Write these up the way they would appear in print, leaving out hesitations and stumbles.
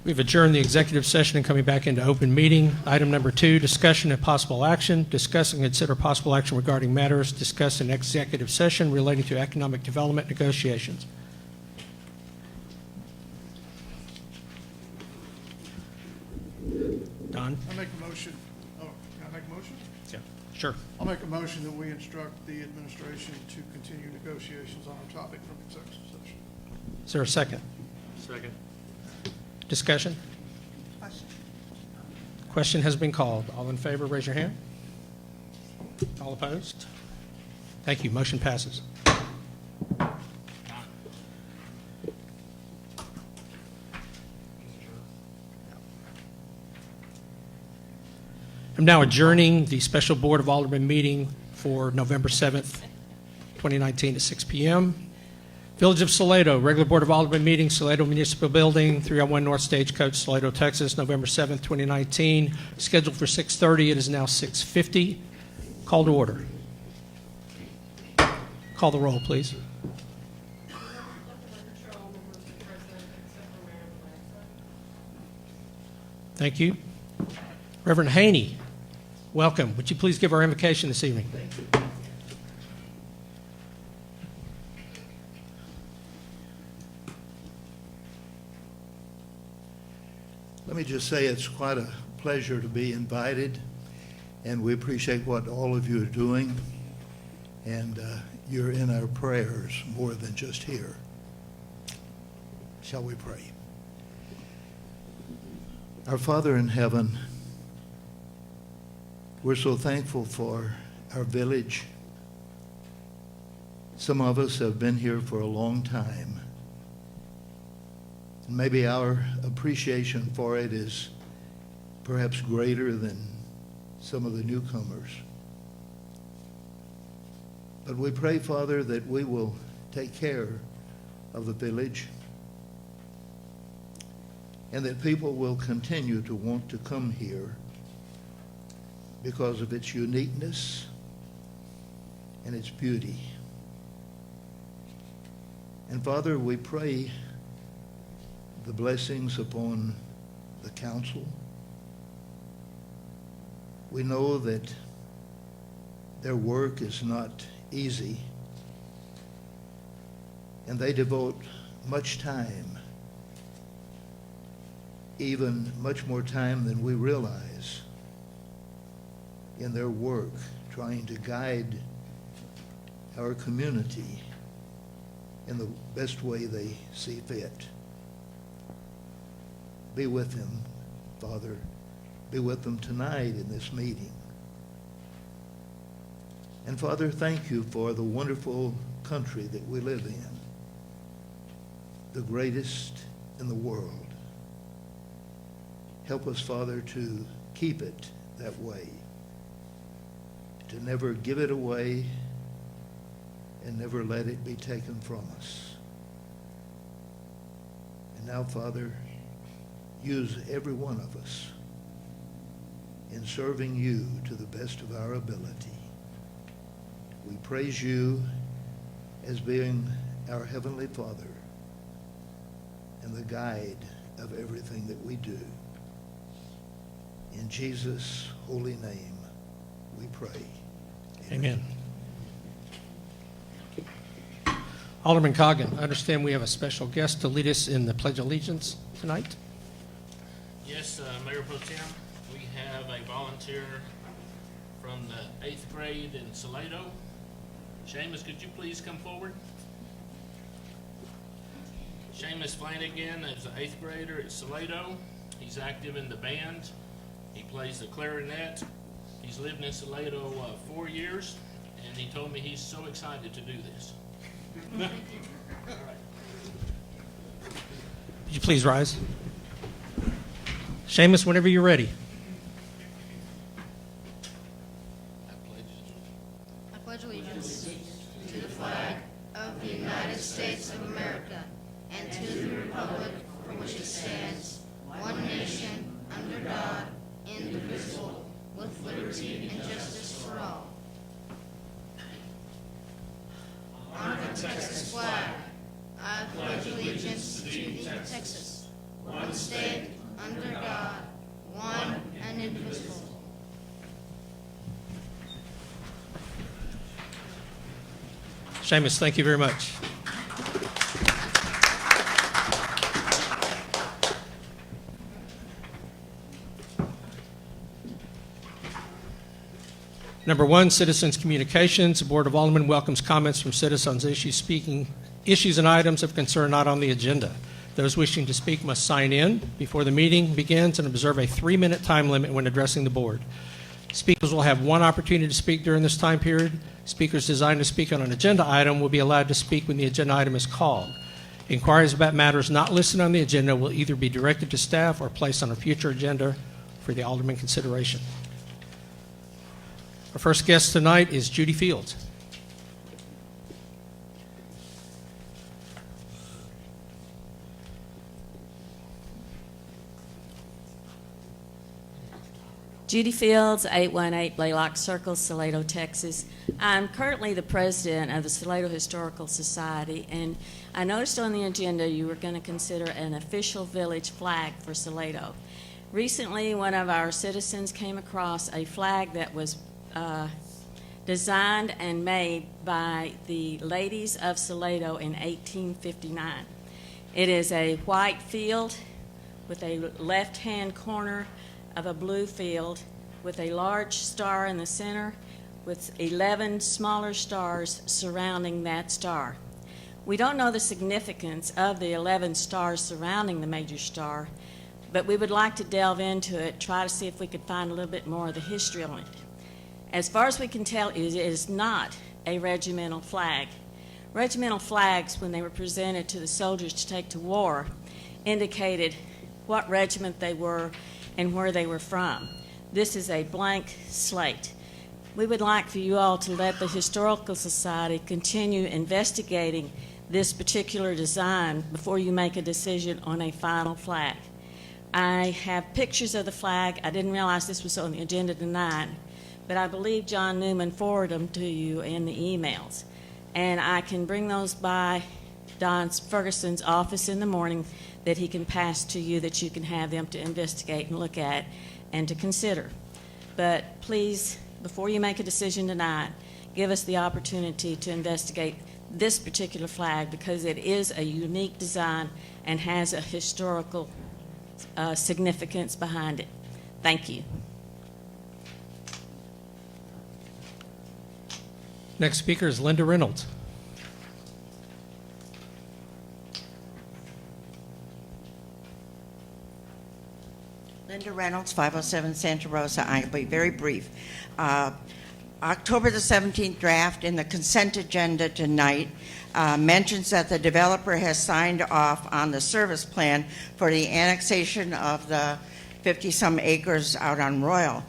We've adjourned the executive session and coming back into open meeting. Item number 2, discussion and possible action. Discuss and consider possible action regarding matters discussed in executive session relating to economic development negotiations. Don? I make a motion. Oh, can I make a motion? Yeah, sure. I'll make a motion that we instruct the administration to continue negotiations on a topic from executive session. Is there a second? Second. Discussion? Question has been called. All in favor, raise your hand. All opposed? Thank you. Motion passes. I'm now adjourning the special Board of Aldermen meeting for November 7th, 2019 at 6 p.m. Village of Salado, regular Board of Aldermen meeting, Salado Municipal Building, 301 North Stagecoach, Salado, Texas, November 7th, 2019. Scheduled for 6:30. It is now 6:50. Call to order. Call the roll, please. Thank you. Reverend Haney, welcome. Would you please give our invocation this evening? Thank you. Let me just say it's quite a pleasure to be invited, and we appreciate what all of you are doing, and you're in our prayers more than just here. Shall we pray? Our Father in heaven, we're so thankful for our village. Some of us have been here for a long time. Maybe our appreciation for it is perhaps greater than some of the newcomers. But we pray, Father, that we will take care of the village and that people will continue to want to come here because of its uniqueness and its beauty. And Father, we pray the blessings upon the council. We know that their work is not easy, and they devote much time, even much more time than we realize, in their work, trying to guide our community in the best way they see fit. Be with them, Father. Be with them tonight in this meeting. And Father, thank you for the wonderful country that we live in, the greatest in the world. Help us, Father, to keep it that way, to never give it away and never let it be taken from us. And now, Father, use every one of us in serving you to the best of our ability. We praise you as being our Heavenly Father and the guide of everything that we do. In Jesus' holy name, we pray. Amen. Alderman Coggin, I understand we have a special guest to lead us in the Pledge of Allegiance tonight. Yes, Mayor Pro Tem, we have a volunteer from the 8th grade in Salado. Seamus, could you please come forward? Seamus Flanagan is an 8th grader at Salado. He's active in the band. He plays the clarinet. He's lived in Salado 4 years, and he told me he's so excited to do this. All right. Would you please rise? Seamus, whenever you're ready. I pledge allegiance to the flag of the United States of America and to the republic for which it stands, one nation, under God, indivisible, with liberty and justice for all. On the Texas flag, I pledge allegiance to the Texas, one state, under God, one and indivisible. Seamus, thank you very much. Number 1, citizens' communications. The Board of Aldermen welcomes comments from citizens on issues and items of concern not on the agenda. Those wishing to speak must sign in before the meeting begins and observe a 3-minute time limit when addressing the board. Speakers will have 1 opportunity to speak during this time period. Speakers designed to speak on an agenda item will be allowed to speak when the agenda item is called. Inquiries about matters not listed on the agenda will either be directed to staff or placed on a future agenda for the Alderman consideration. Our first guest tonight is Judy Fields. Judy Fields, 818 Blaylock Circle, Salado, Texas. I'm currently the president of the Salado Historical Society, and I noticed on the agenda you were going to consider an official village flag for Salado. Recently, one of our citizens came across a flag that was designed and made by the ladies of Salado in 1859. It is a white field with a left-hand corner of a blue field with a large star in the center with 11 smaller stars surrounding that star. We don't know the significance of the 11 stars surrounding the major star, but we would like to delve into it, try to see if we could find a little bit more of the history on it. As far as we can tell, it is not a regimental flag. Regimental flags, when they were presented to the soldiers to take to war, indicated what regiment they were and where they were from. This is a blank slate. We would like for you all to let the Historical Society continue investigating this particular design before you make a decision on a final flag. I have pictures of the flag. I didn't realize this was on the agenda tonight, but I believe John Newman forwarded them to you in the emails. And I can bring those by Don Ferguson's office in the morning that he can pass to you, that you can have them to investigate and look at and to consider. But please, before you make a decision tonight, give us the opportunity to investigate this particular flag because it is a unique design and has a historical significance behind it. Thank you. Next speaker is Linda Reynolds. Linda Reynolds, 507 Santa Rosa. I'll be very brief. October the 17th draft in the consent agenda tonight mentions that the developer has signed off on the service plan for the annexation of the 50-some acres out on Royal.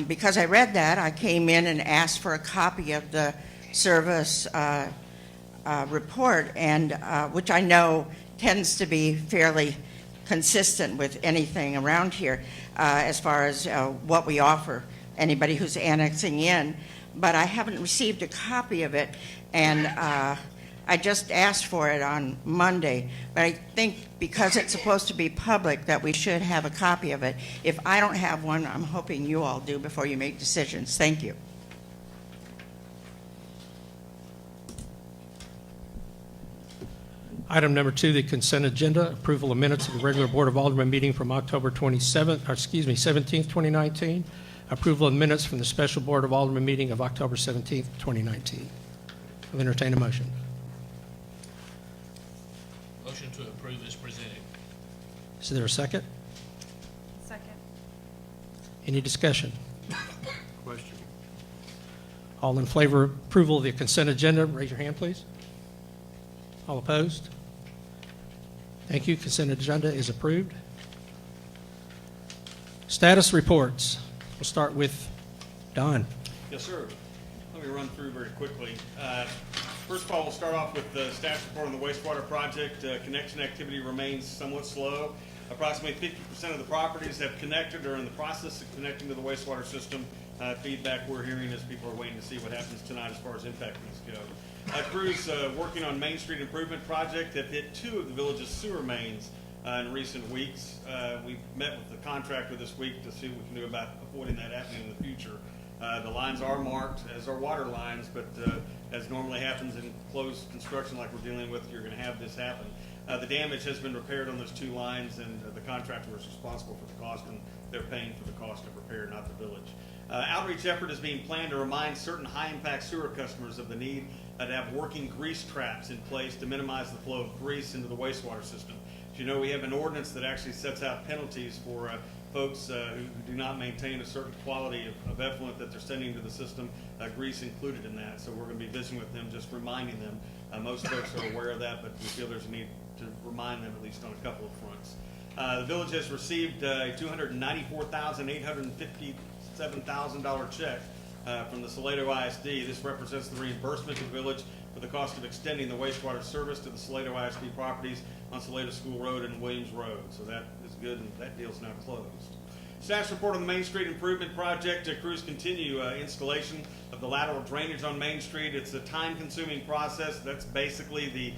Because I read that, I came in and asked for a copy of the service report, and which I know tends to be fairly consistent with anything around here as far as what we offer anybody who's annexing in. But I haven't received a copy of it, and I just asked for it on Monday. But I think because it's supposed to be public that we should have a copy of it. If I don't have one, I'm hoping you all do before you make decisions. Thank you. Item number 2, the consent agenda, approval of minutes of the regular Board of Aldermen meeting from October 17th, 2019. Approval of minutes from the special Board of Aldermen meeting of October 17th, 2019. I'll entertain a motion. Motion to approve is presented. Is there a second? Second. Any discussion? Question. All in favor of approval of the consent agenda, raise your hand, please. All opposed? Thank you. Consent agenda is approved. Status reports. We'll start with Don. Yes, sir. Let me run through very quickly. First of all, we'll start off with the staff report on the wastewater project. Connection activity remains somewhat slow. Approximately 50% of the properties have connected or are in the process of connecting to the wastewater system. Feedback we're hearing is people are waiting to see what happens tonight as far as impact fees go. Crews working on Main Street Improvement Project have hit 2 of the village's sewer mains in recent weeks. We met with the contractor this week to see what we can do about avoiding that happening in the future. The lines are marked, as are water lines, but as normally happens in closed construction like we're dealing with, you're going to have this happen. The damage has been repaired on those 2 lines, and the contractor is responsible for the cost, and they're paying for the cost of repair, not the village. Outreach effort is being planned to remind certain high-impact sewer customers of the need to have working grease traps in place to minimize the flow of grease into the wastewater system. As you know, we have an ordinance that actually sets out penalties for folks who do not maintain a certain quality of effluent that they're sending to the system, grease included in that. So we're going to be visiting with them, just reminding them. Most folks are aware of that, but we feel there's a need to remind them at least on a couple of fronts. The village has received a $294,857,000 check from the Salado ISD. This represents the reimbursement to the village for the cost of extending the wastewater service to the Salado ISD properties on Salado School Road and Williams Road. So that is good, and that deal's now closed. Staff's report on the Main Street Improvement Project. Crews continue installation of the lateral drainage on Main Street. It's a time-consuming process. That's basically the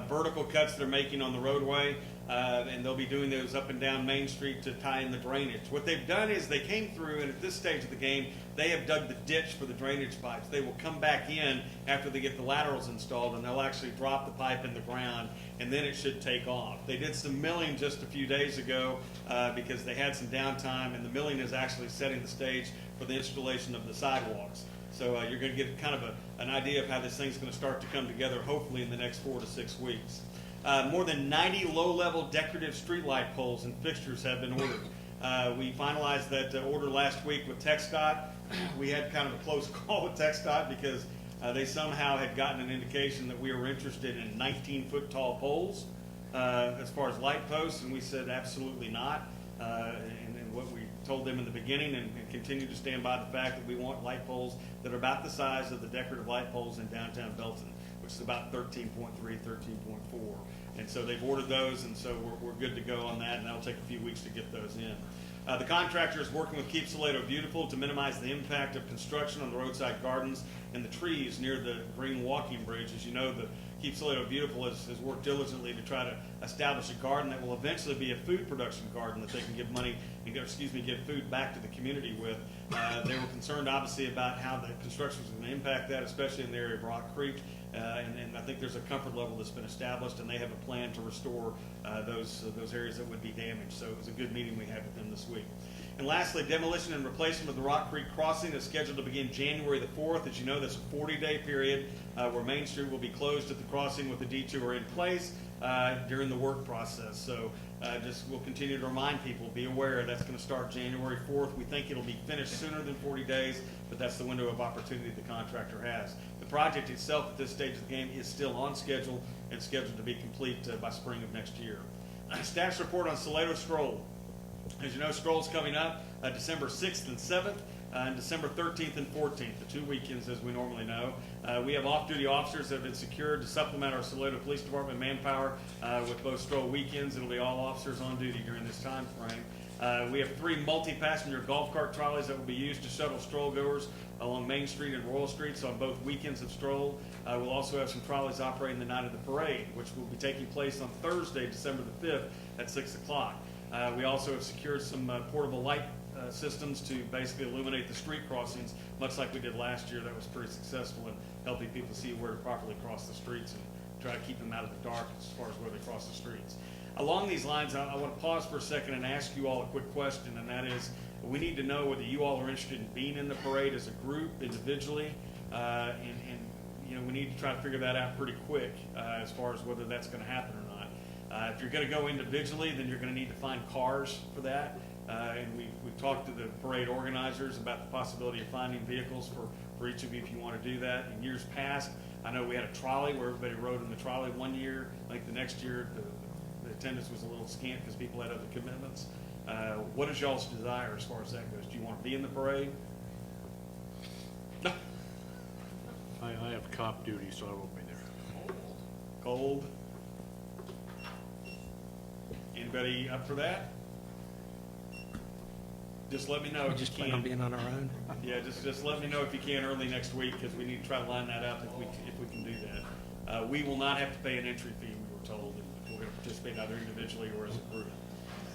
vertical cuts they're making on the roadway, and they'll be doing those up and down Main Street to tie in the drainage. What they've done is they came through, and at this stage of the game, they have dug the ditch for the drainage pipes. They will come back in after they get the laterals installed, and they'll actually drop the pipe in the ground, and then it should take off. They did some milling just a few days ago because they had some downtime, and the milling is actually setting the stage for the installation of the sidewalks. So you're going to get kind of an idea of how this thing's going to start to come together, hopefully in the next 4 to 6 weeks. More than 90 low-level decorative streetlight poles and fixtures have been ordered. We finalized that order last week with TxDOT. We had kind of a close call with TxDOT because they somehow had gotten an indication that we were interested in 19-foot tall poles as far as light posts, and we said absolutely not. And what we told them in the beginning, and continue to stand by the fact that we want light poles that are about the size of the decorative light poles in downtown Belton, which is about 13.3, 13.4. And so they've ordered those, and so we're good to go on that, and that'll take a few weeks to get those in. The contractor is working with Keep Salado Beautiful to minimize the impact of construction on the roadside gardens and the trees near the green walking bridge. As you know, the Keep Salado Beautiful has worked diligently to try to establish a garden that will eventually be a food production garden that they can give money and give food back to the community with. They were concerned, obviously, about how the construction was going to impact that, especially in the area of Rock Creek. And I think there's a comfort level that's been established, and they have a plan to restore those areas that would be damaged. So it was a good meeting we had with them this week. And lastly, demolition and replacement of the Rock Creek crossing is scheduled to begin January the 4th. As you know, that's a 40-day period where Main Street will be closed at the crossing with the detour in place during the work process. So we'll continue to remind people, be aware that's going to start January 4th. We think it'll be finished sooner than 40 days, but that's the window of opportunity the contractor has. The project itself at this stage of the game is still on schedule and scheduled to be complete by spring of next year. Staff's report on Salado STROLL. As you know, STROLL's coming up December 6th and 7th. And December 13th and 14th, the 2 weekends as we normally know. We have off-duty officers that have been secured to supplement our Salado Police Department manpower with both STROLL weekends. It'll be all officers on duty during this time frame. We have 3 multi-passenger golf cart trolleys that will be used to shuttle STROLL goers along Main Street and Royal Streets on both weekends of STROLL. We'll also have some trolleys operating the night of the parade, which will be taking place on Thursday, December the 5th at 6 o'clock. We also have secured some portable light systems to basically illuminate the street crossings, much like we did last year. That was pretty successful in helping people see where to properly cross the streets and try to keep them out of the dark as far as where they cross the streets. Along these lines, I want to pause for a second and ask you all a quick question, and that is, we need to know whether you all are interested in being in the parade as a group, individually, and you know, we need to try to figure that out pretty quick as far as whether that's going to happen or not. If you're going to go individually, then you're going to need to find cars for that. And we've talked to the parade organizers about the possibility of finding vehicles for each of you if you want to do that. In years past, I know we had a trolley where everybody rode in the trolley one year. I think the next year the attendance was a little scant because people had other commitments. What is y'all's desire as far as that goes? Do you want to be in the parade? I have cop duty, so I won't be there. Cold? Anybody up for that? Just let me know We if just you plan on can. being on our own. Yeah, just let me know if you can early next week, because we need to try to line that up if we can do that. We will not have to pay an entry fee, we were told, and of we're going to participate either individually or as a group.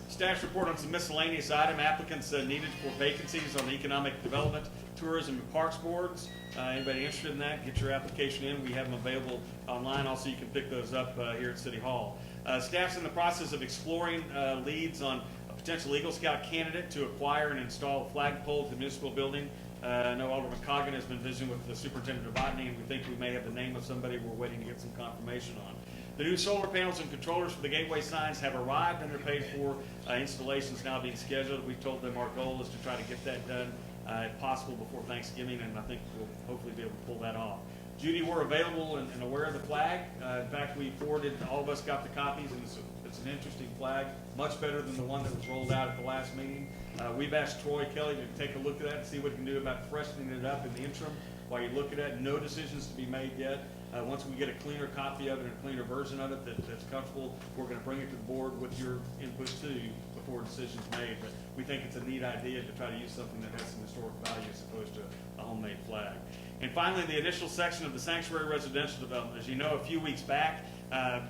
Staff's report on some miscellaneous item applicants needed for vacancies on the Economic Development, Tourism, and Parks Boards. Anybody interested in that, get your application in. We have them available online. Also, you can pick those up here at City Hall. Staff's in the process of exploring leads on a potential Eagle Scout candidate to acquire and install a flagpole at the municipal building. I know Alderman Coggin has been visiting with the superintendent of botany, and we think we may have the name of somebody we're waiting to get some confirmation on. The new solar panels and controllers for the gateway signs have arrived and they're paid for. Installations now being scheduled. We told them our goal is to try to get that done if possible before Thanksgiving, and I think we'll hopefully be able to pull that off. Judy, we're available and aware of the flag. In fact, we forwarded, all of us got the copies, and it's an interesting flag, much better than the one that was rolled out at the last meeting. We've asked Troy Kelly to take a look at that and see what he can do about freshening it up in the interim while you look at it. No decisions to be made yet. Once we get a cleaner copy of it and a cleaner version of it that's comfortable, we're going to bring it to the board with your input too before a decision's made. But we think it's a neat idea to try to use something that has some historic value as opposed to a homemade flag. And finally, the initial section of the Sanctuary Residential Development. As you know, a few weeks back, they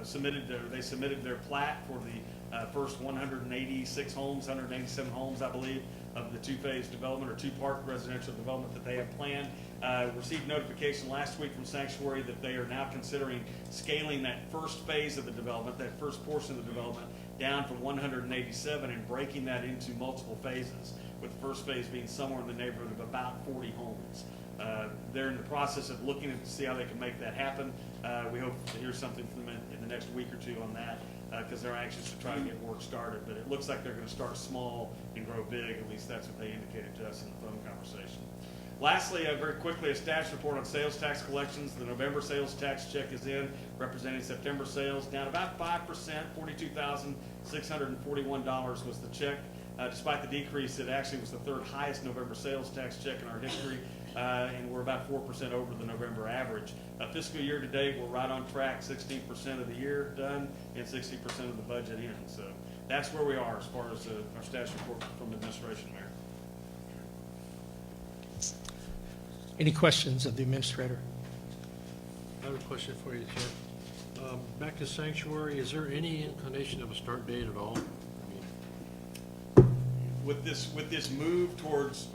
submitted their plat for the first 186 homes, 187 homes, I believe, of the two-phase development or two-part residential development that they have planned. Received notification last week from Sanctuary that they are now considering scaling that first phase of the development, that first portion of the development, down from 187 and breaking that into multiple phases, with the first phase being somewhere in the neighborhood of about 40 homes. They're in the process of looking to see how they can make that happen. We hope to hear something from them in the next week or two on that, because they're anxious to try to get work started. But it looks like they're going to start small and grow big. At least that's what they indicated to us in the phone conversation. Lastly, very quickly, a status report on sales tax collections. The November sales tax check is in, representing September sales, down about 5%, $42,641 was the check. Despite the decrease, it actually was the third highest November sales tax check in our history, and we're about 4% over the November average. Fiscal year to date, we're right on track, 16% of the year done and 60% of the budget in. So that's where we are as far as our status report from the administration, Mayor. Any questions of the administrator? I have a question for you, sir. Back to sanctuary, is there any inclination of a start date at all? I mean, With this move towards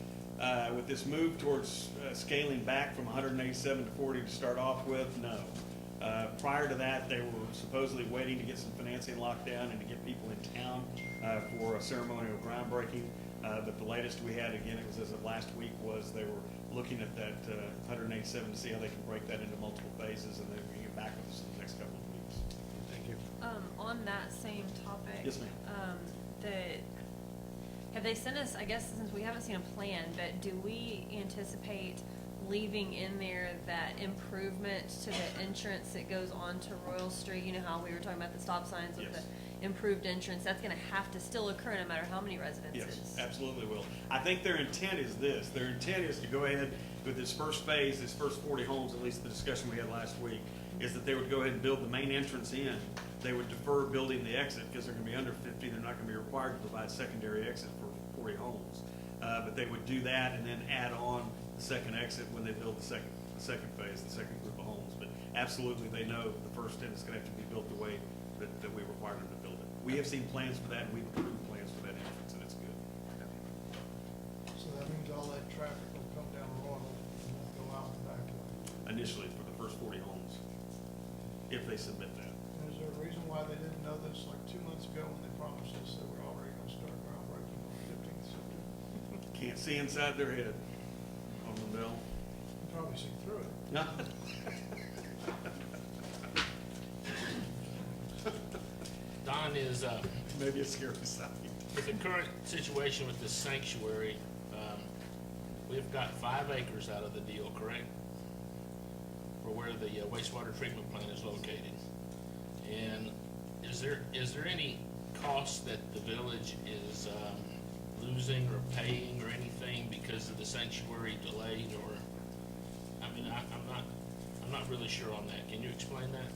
scaling back from 187 to 40 to start off with, no. Prior to that, they were supposedly waiting to get some financing locked down and to get people in town for a ceremonial groundbreaking. But the latest we had, again, it was as of last week, was they were looking at that 187 to see how they can break that into multiple phases, and then we can get back with us in the next couple of weeks. thank you. On that same topic. Yes, ma'am. Have they sent us, I guess since we haven't seen a plan, but do we anticipate leaving in there that improvement to the entrance that goes on to Royal Street? You know how we were talking about the stop signs with Yes. the improved entrance? That's gonna have to still occur no matter how many residences. Yes, absolutely will. I think their intent is this. Their intent is to go ahead with this first phase, this first 40 homes, at least the discussion we had last week, is that they would go ahead and build the main entrance in. They would defer building the exit because they're going to be under 50. They're not going to be required to provide secondary exit for 40 homes. But they would do that and then add on the second exit when they build the second phase, the second group of homes. But absolutely, they know the first end is going to have to be built the way that we require them to build it. We have seen plans for that, and we've approved plans for that entrance, and it's good. So that means all that traffic will come down Royal and won't go out the back way. Initially, for the first 40 homes, if they submit that. And is there a reason why they didn't know this like 2 months ago when they promised us they were already going to start groundbreaking on the 15th of September? Can't see inside their head, Alderman Bell. You can probably see through it. No. Don, is, Maybe a scary sight. with the current situation with the sanctuary, we've got 5 acres out of the deal, correct? For where the wastewater treatment plant is located. And is there any cost that the village is losing or paying or anything because of the sanctuary delayed? Or, I mean, I'm not really sure on that. Can you explain that?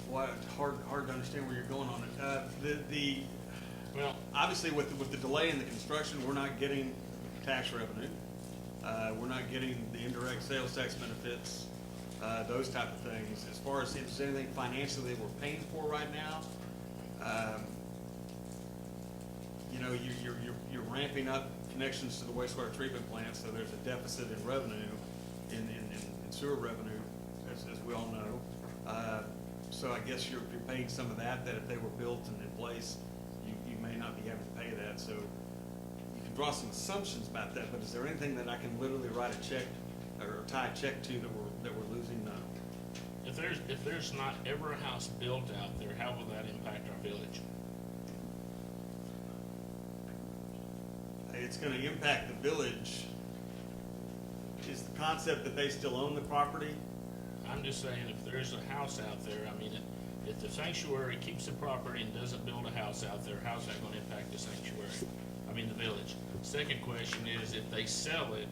Well, hard to understand where you're going on it. Well, Obviously, with the delay in the construction, we're not getting tax revenue. We're not getting the indirect sales tax benefits those type of things. As far as if there's anything financially that we're paying for right now, you know, you're ramping up connections to the wastewater treatment plant, so there's a deficit in revenue, in sewer revenue, as we all know. So I guess you're paying some of that if they were built and in place, you may not be able to pay that. So you can draw some assumptions about that, but is there anything that I can literally write a check or tie a check to that we're losing? No. If there's not ever a house built out there, how will that impact our village? It's going to impact the village. Is the concept that they still own the property? I'm just saying, if there's a house out there, I mean, if the sanctuary keeps the property and doesn't build a house out there, how's that gonna impact the sanctuary? I mean, the village. Second question is, if they sell it,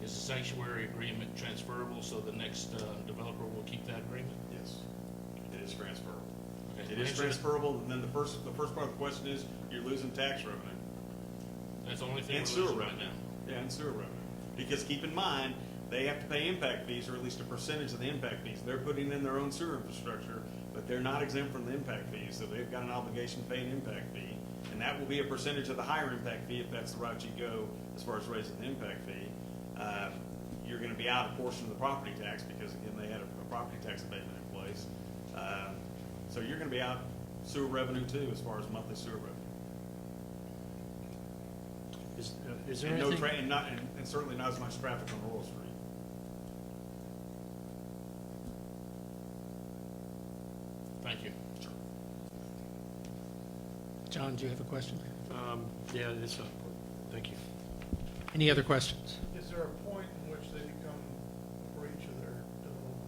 is the sanctuary agreement transferable so the next developer will keep that agreement? Yes, it is transferable. Okay, It is answer that. transferable, and then the first part of the question is, you're losing tax revenue. That's the only thing And we're sewer losing right revenue. now. Yeah, and sewer revenue. Because keep in mind, they have to pay impact fees, or at least a percentage of the impact fees. They're putting in their own sewer infrastructure, but they're not exempt from the impact fees, so they've got an obligation to pay an impact fee. And that will be a percentage of the higher impact fee if that's the route you go as far as raising the impact fee. You're gonna be out a portion of the property tax because, again, they had a property tax abatement in place. So you're gonna be out sewer revenue too, as far as monthly sewer revenue. Is there And no anything? and certainly not as much traffic on Royal Street. Thank you. John, do you have a question? Yeah, it's not important. Thank you. Any other questions? Is there a point in which they become a breach of their development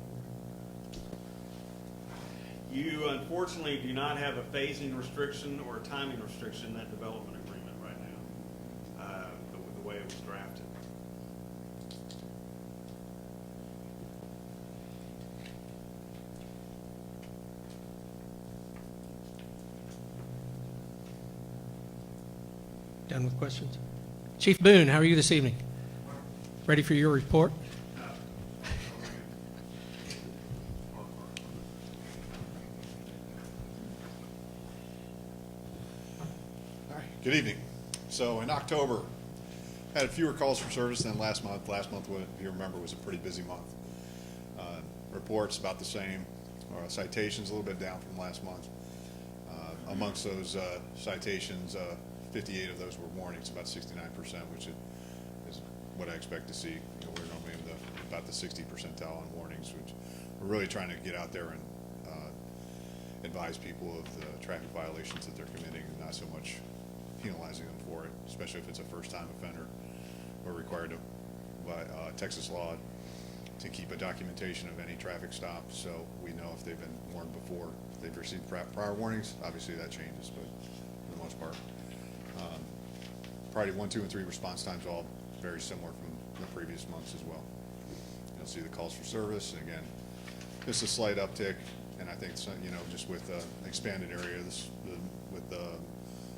agreement? You unfortunately do not have a phasing restriction or a timing restriction in that development agreement right now, the way it was drafted. Done with questions? Chief Boone, how are you this evening? Ready for your report? All right, good evening. So in October, had fewer calls for service than last month. Last month, if you remember, was a pretty busy month. Reports about the same. Citations a little bit down from last month. Amongst those citations, 58 of those were warnings, about 69%, which is what I expect to see. You know, we're normally in about the 60 percentile on warnings, which we're really trying to get out there and advise people of the traffic violations that they're committing, and not so much penalizing them for it, especially if it's a first-time offender. We're required to, by Texas law, to keep a documentation of any traffic stop, so we know if they've been warned before. If they've received prior warnings, obviously that changes, but for the most part. Priority 1, 2, and 3 response times all very similar from the previous months as well. You'll see the calls for service, and again, just a slight uptick, and I think, you know, just with expanded area, with the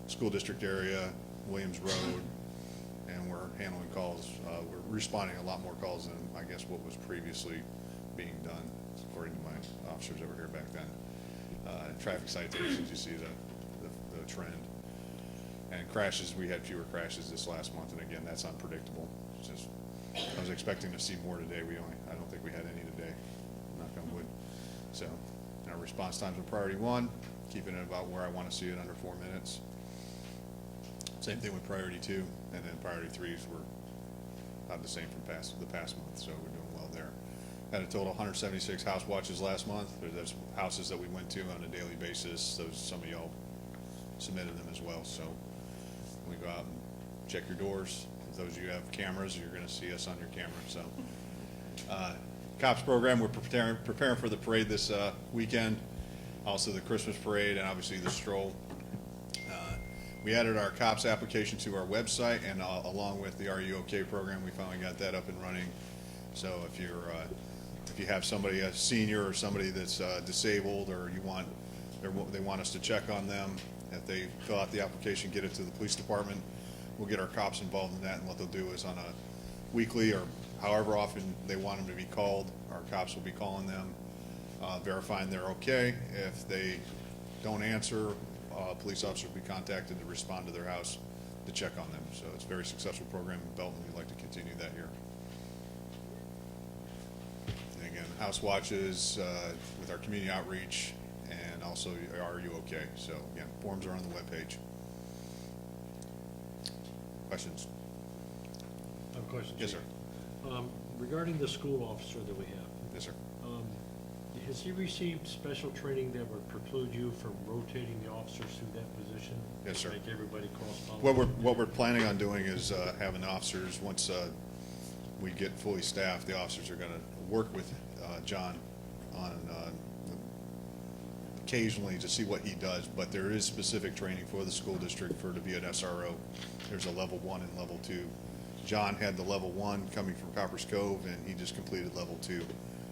school district area, Williams Road, and we're handling calls. We're responding a lot more calls than I guess what was previously being done, according to my officers that were here back then. Traffic citations, you see the trend. And crashes, we had fewer crashes this last month, and again, that's unpredictable. It's just, I was expecting to see more today. I don't think we had any today, knock on wood. So, our response times are priority 1, keeping it about where I want to see it, under 4 minutes. Same thing with priority 2, and then priority 3s were about the same from the past month, so we're doing well there. Had a total of 176 house watches last month. There's houses that we went to on a daily basis. Some of y'all submitted them as well, so we go out and check your doors. If those of you who have cameras, you're going to see us on your camera. So, cops program, we're preparing for the parade this weekend, also the Christmas parade, and obviously the stroll. We added our cops application to our website, and along with the Are You OK program, we finally got that up and running. So if you have somebody, a senior or somebody that's disabled, or they want us to check on them, if they fill out the application, get it to the police department, we'll get our cops involved in that, and what they'll do is on a weekly or however often they want them to be called. Our cops will be calling them, verifying they're okay. If they don't answer, police officers will be contacted to respond to their house to check on them. So it's a very successful program in Belton. We'd like to continue that here. And again, house watches with our community outreach, and also Are You Okay? So again, forms are on the webpage. Questions? I have a question. Yes, Chief. sir. Regarding the school officer that we have, Yes, sir. has he received special training that would preclude you from rotating the officers through that position? Yes, sir. Make everybody cross-pollinate? What we're planning on doing is having officers, once we get fully staffed, the officers are going to work with John on occasionally to see what he does, but there is specific training for the school district for to be an SRO. There's a level 1 and level 2. John had the level 1 coming from Copper's Cove, and he just completed level 2.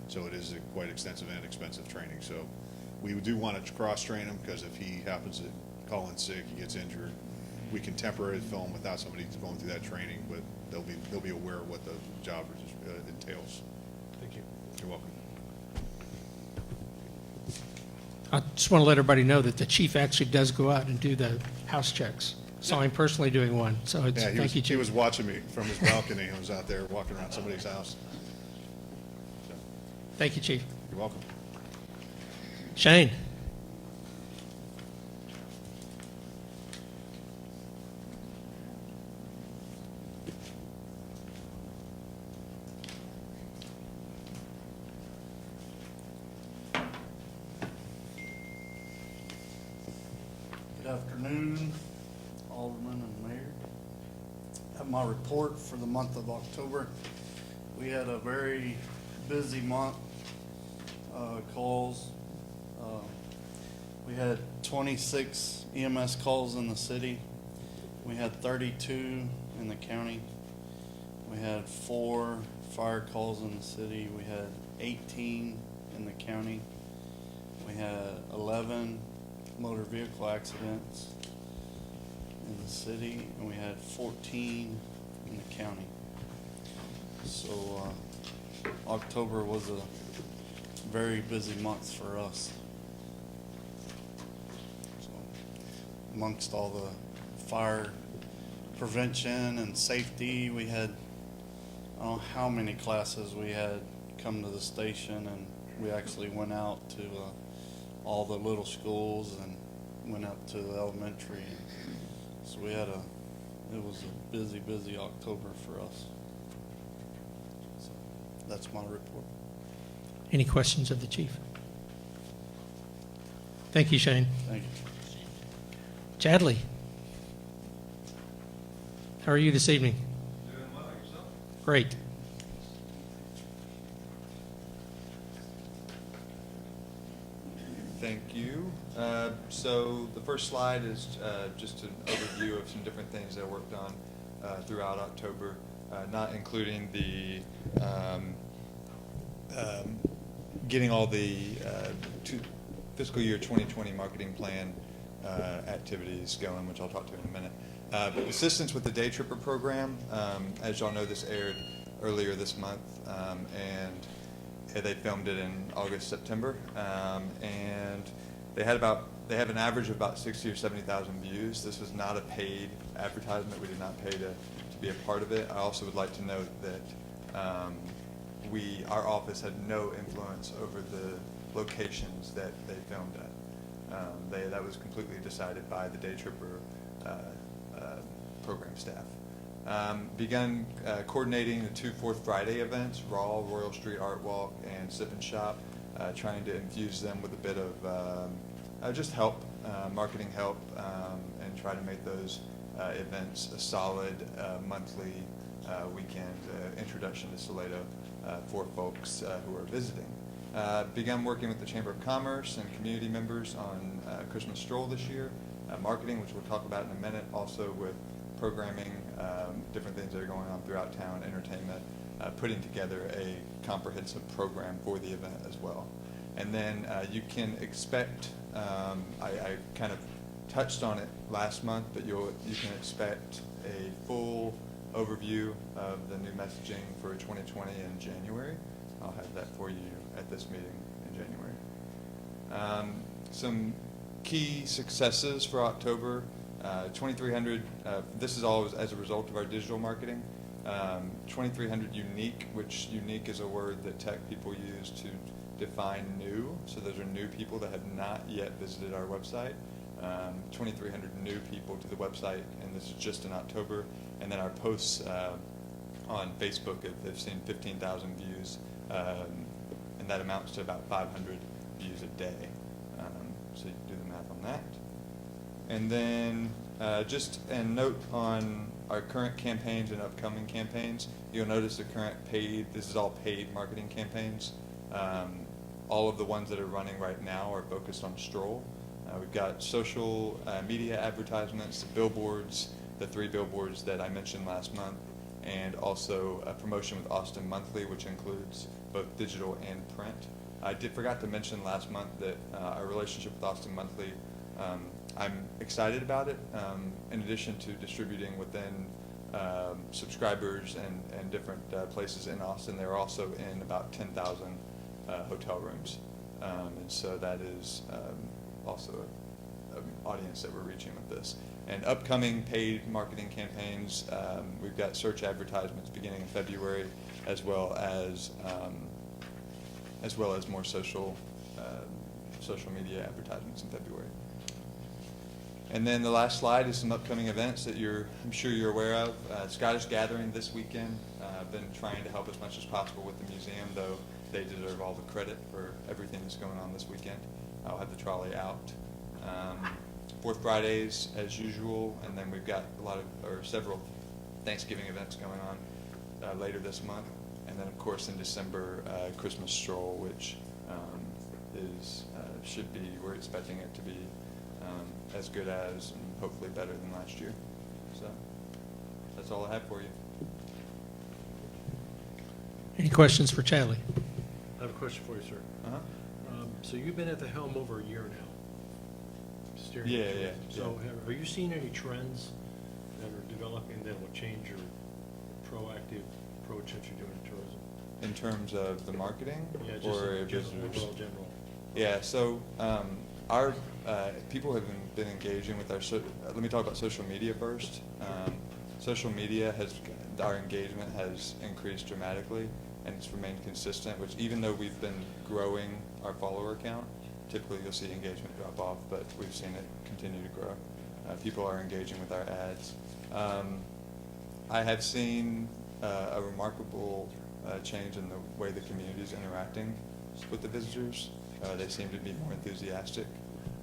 So it is a quite extensive and expensive training. So we do want to cross-train him, because if he happens to call in sick, he gets injured, we can temporarily fill him without somebody going through that training, but they'll be aware of what the job entails. Thank you. You're welcome. I just want to let everybody know that the chief actually does go out and do the house checks. Saw him personally doing one, so it's, Yeah, thank you, he Chief. was watching me from his balcony. I was out there walking around somebody's house. So, Thank you, Chief. you're welcome. Shane? Good afternoon, Aldermen and Mayor. I have my report for the month of October. We had a very busy month, calls. We had 26 EMS calls in the city. We had 32 in the county. We had 4 fire calls in the city. We had 18 in the county. We had 11 motor vehicle accidents in the city, and we had 14 in the county. So October was a very busy month for us. So, amongst all the fire prevention and safety, we had, I don't know how many classes we had come to the station, and we actually went out to all the little schools and went up to the elementary. So we had it was a busy, busy October for us. So that's my report. Any questions of the chief? Thank you, Shane. Thank you. Chadley? How are you this evening? Doing well, yourself? Great. Thank you. So the first slide is just an overview of some different things that I worked on throughout October, not including the getting all the fiscal year 2020 marketing plan activities going, which I'll talk to in a minute. Assistance with the Day Tripper program. As y'all know, this aired earlier this month, and they filmed it in August, September, and they have an average of about 60 or 70,000 views. This was not a paid advertisement. We did not pay to be a part of it. I also would like to note that our office had no influence over the locations that they filmed at. That was completely decided by the Day Tripper program staff. Begun coordinating the 2 Fourth Friday events, Raw, Royal Street Art Walk, and Sip and Shop, trying to infuse them with a bit of just help, marketing help, and try to make those events a solid monthly weekend introduction to Salado for folks who are visiting. Begun working with the Chamber of Commerce and community members on Christmas Stroll this year, marketing, which we'll talk about in a minute, also with programming, different things that are going on throughout town, entertainment, putting together a comprehensive program for the event as well. And then you can expect, I kind of touched on it last month, but you can expect a full overview of the new messaging for 2020 in January. I'll have that for you at this meeting in January. Some key successes for October. 2,300, this is all as a result of our digital marketing. 2,300 unique, which unique is a word that tech people use to define new. So those are new people that have not yet visited our website. 2,300 new people to the website, and this is just in October. And then our posts on Facebook, they've seen 15,000 views, and that amounts to about 500 views a day. So you can do the math on that. And then just a note on our current campaigns and upcoming campaigns. You'll notice the current paid, this is all paid marketing campaigns. All of the ones that are running right now are focused on STROLL. We've got social media advertisements, billboards, the 3 billboards that I mentioned last month, and also a promotion with Austin Monthly, which includes both digital and print. I forgot to mention last month that our relationship with Austin Monthly, I'm excited about it. In addition to distributing within subscribers and different places in Austin, they're also in about 10,000 hotel rooms. And so that is also an audience that we're reaching with this. And upcoming paid marketing campaigns, we've got search advertisements beginning in February, as well as more social media advertisements in February. And then the last slide is some upcoming events that I'm sure you're aware of. Scottish Gathering this weekend. I've been trying to help as much as possible with the museum, though they deserve all the credit for everything that's going on this weekend. I'll have the trolley out. Fourth Fridays as usual, and then we've got several Thanksgiving events going on later this month. And then of course in December, Christmas Stroll, which we're expecting it to be as good as, and hopefully better than last year. So that's all I have for you. Any questions for Chadley? I have a question for you, sir. Uh-huh. So you've been at the helm over a year now. Steering Yeah, the tourism. yeah, So yeah. are you seeing any trends that are developing that will change your proactive approach that you're doing in tourism? In terms of the marketing Yeah, just or in visitors? general. Yeah, so our people have been engaging with let me talk about social media first. Social media our engagement has increased dramatically, and it's remained consistent, which even though we've been growing our follower count, typically you'll see engagement drop off, but we've seen it continue to grow. People are engaging with our ads. I have seen a remarkable change in the way the community is interacting with the visitors. They seem to be more enthusiastic.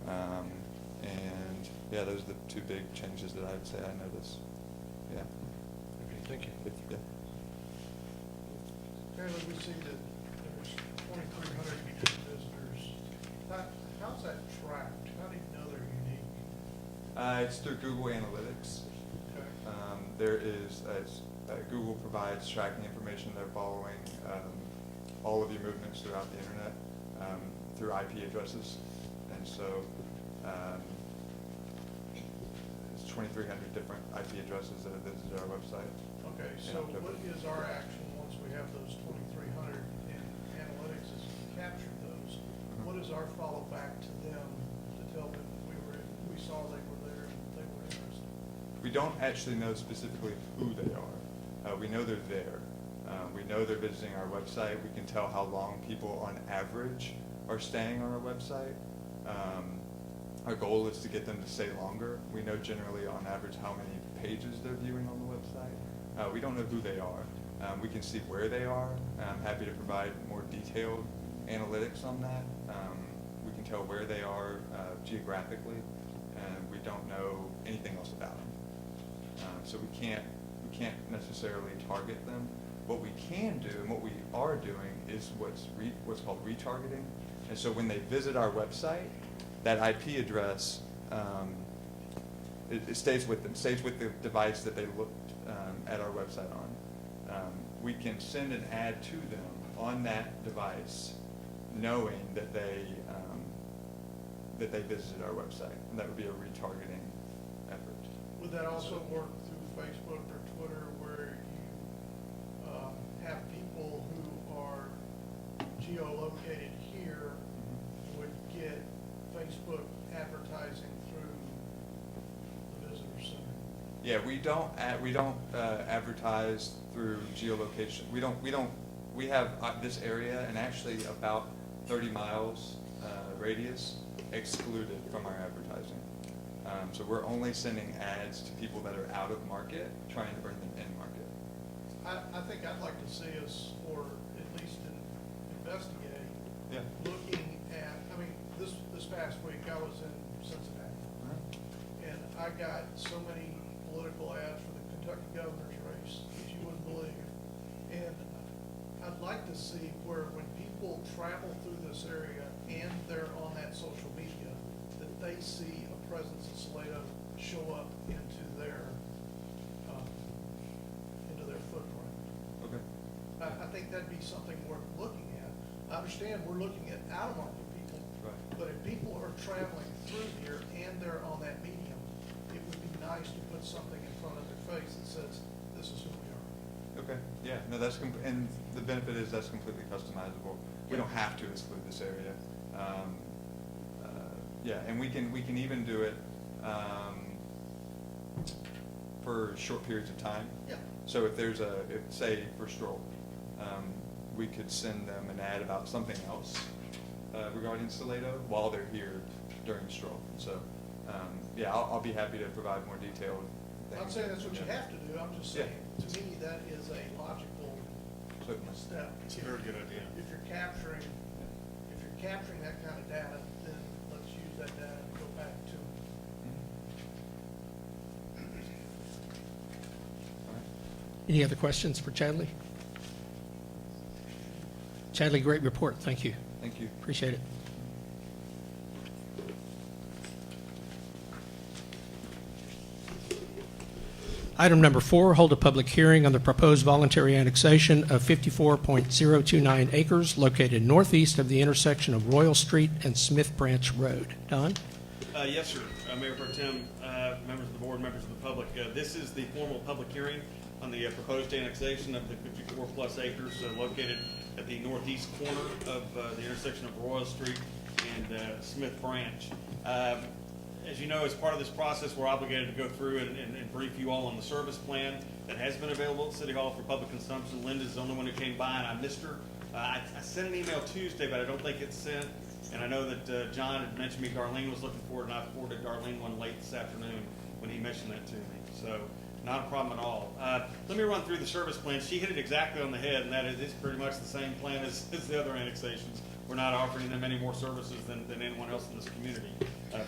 And yeah, those are the 2 big changes that I would say I noticed. Yeah. Okay, thank you. Yeah. Apparently we see that there's 2,300 unique visitors. How's that tracked? How do you know they're unique? It's through Google Analytics. Okay. There is, Google provides tracking information. They're following all of your movements throughout the internet through IP addresses. And so it's 2,300 different IP addresses that have visited our website. Okay, so what is our action once we have those 2,300 and analytics has captured those? What is our follow back to them to tell them we saw they were there and they were interested? We don't actually know specifically who they are. We know they're there. We know they're visiting our website. We can tell how long people on average are staying on our website. Our goal is to get them to stay longer. We know generally on average how many pages they're viewing on the website. We don't know who they are. We can see where they are. I'm happy to provide more detailed analytics on that. We can tell where they are geographically, and we don't know anything else about them. So we can't necessarily target them. What we can do, and what we are doing, is what's called retargeting. And so when they visit our website, that IP address it stays with them, stays with the device that they looked at our website on. We can send an ad to them on that device, knowing that they visited our website, and that would be a retargeting effort. Would that also work through Facebook or Twitter, where geolocated here would get Facebook advertising through the visitor center. Yeah, we don't advertise through geolocation. We have this area and actually about 30 miles radius excluded from our advertising. So we're only sending ads to people that are out of market, trying to bring them in market. I think I'd like to see us, or at least investigate, Yeah. looking at, I mean, this past week I was in Cincinnati, and I got so many political ads for the Kentucky governor's race that you wouldn't believe. And I'd like to see where when people travel through this area and they're on that social media, that they see a presence of Salado show up into their footprint. Okay. I think that'd be something worth looking at. I understand we're looking at out-of-market people, Right. but if people are traveling through here and they're on that medium, it would be nice to put something in front of their face that says, this is who we are. Okay, yeah, no, and the benefit is that's completely customizable. We don't have to exclude this area. Yeah, and we can even do it for short periods of time. Yeah. So if there's say for STROLL, we could send them an ad about something else regarding Salado while they're here during STROLL. So, yeah, I'll be happy to provide more detailed things. I'm not saying that's what you have to do, I'm just saying, to me, that is a logical step. It's a very good idea. If you're capturing that kind of data, then let's use that data and go back to it. Any other questions for Chadley? Chadley, great report. Thank you. Thank you. Appreciate it. Item number 4, hold a public hearing on the proposed voluntary annexation of 54.029 acres located northeast of the intersection of Royal Street and Smith Branch Road. Don? Yes, sir. Mayor Pro Tem, members of the board, members of the public, this is the formal public hearing on the proposed annexation of the 54-plus acres located at the northeast corner of the intersection of Royal Street and Smith Branch. As you know, as part of this process, we're obligated to go through and brief you all on the service plan that has been available at City Hall for public consumption. Linda's the only one who came by, and I missed her. I sent an email Tuesday, but I don't think it's sent. And I know that John had mentioned me, Darlene was looking for it, and I forwarded Darlene one late this afternoon when he mentioned that to me. So, not a problem at all. Let me run through the service plan. She hit it exactly on the head, and that is it's pretty much the same plan as the other annexations. We're not offering them any more services than anyone else in this community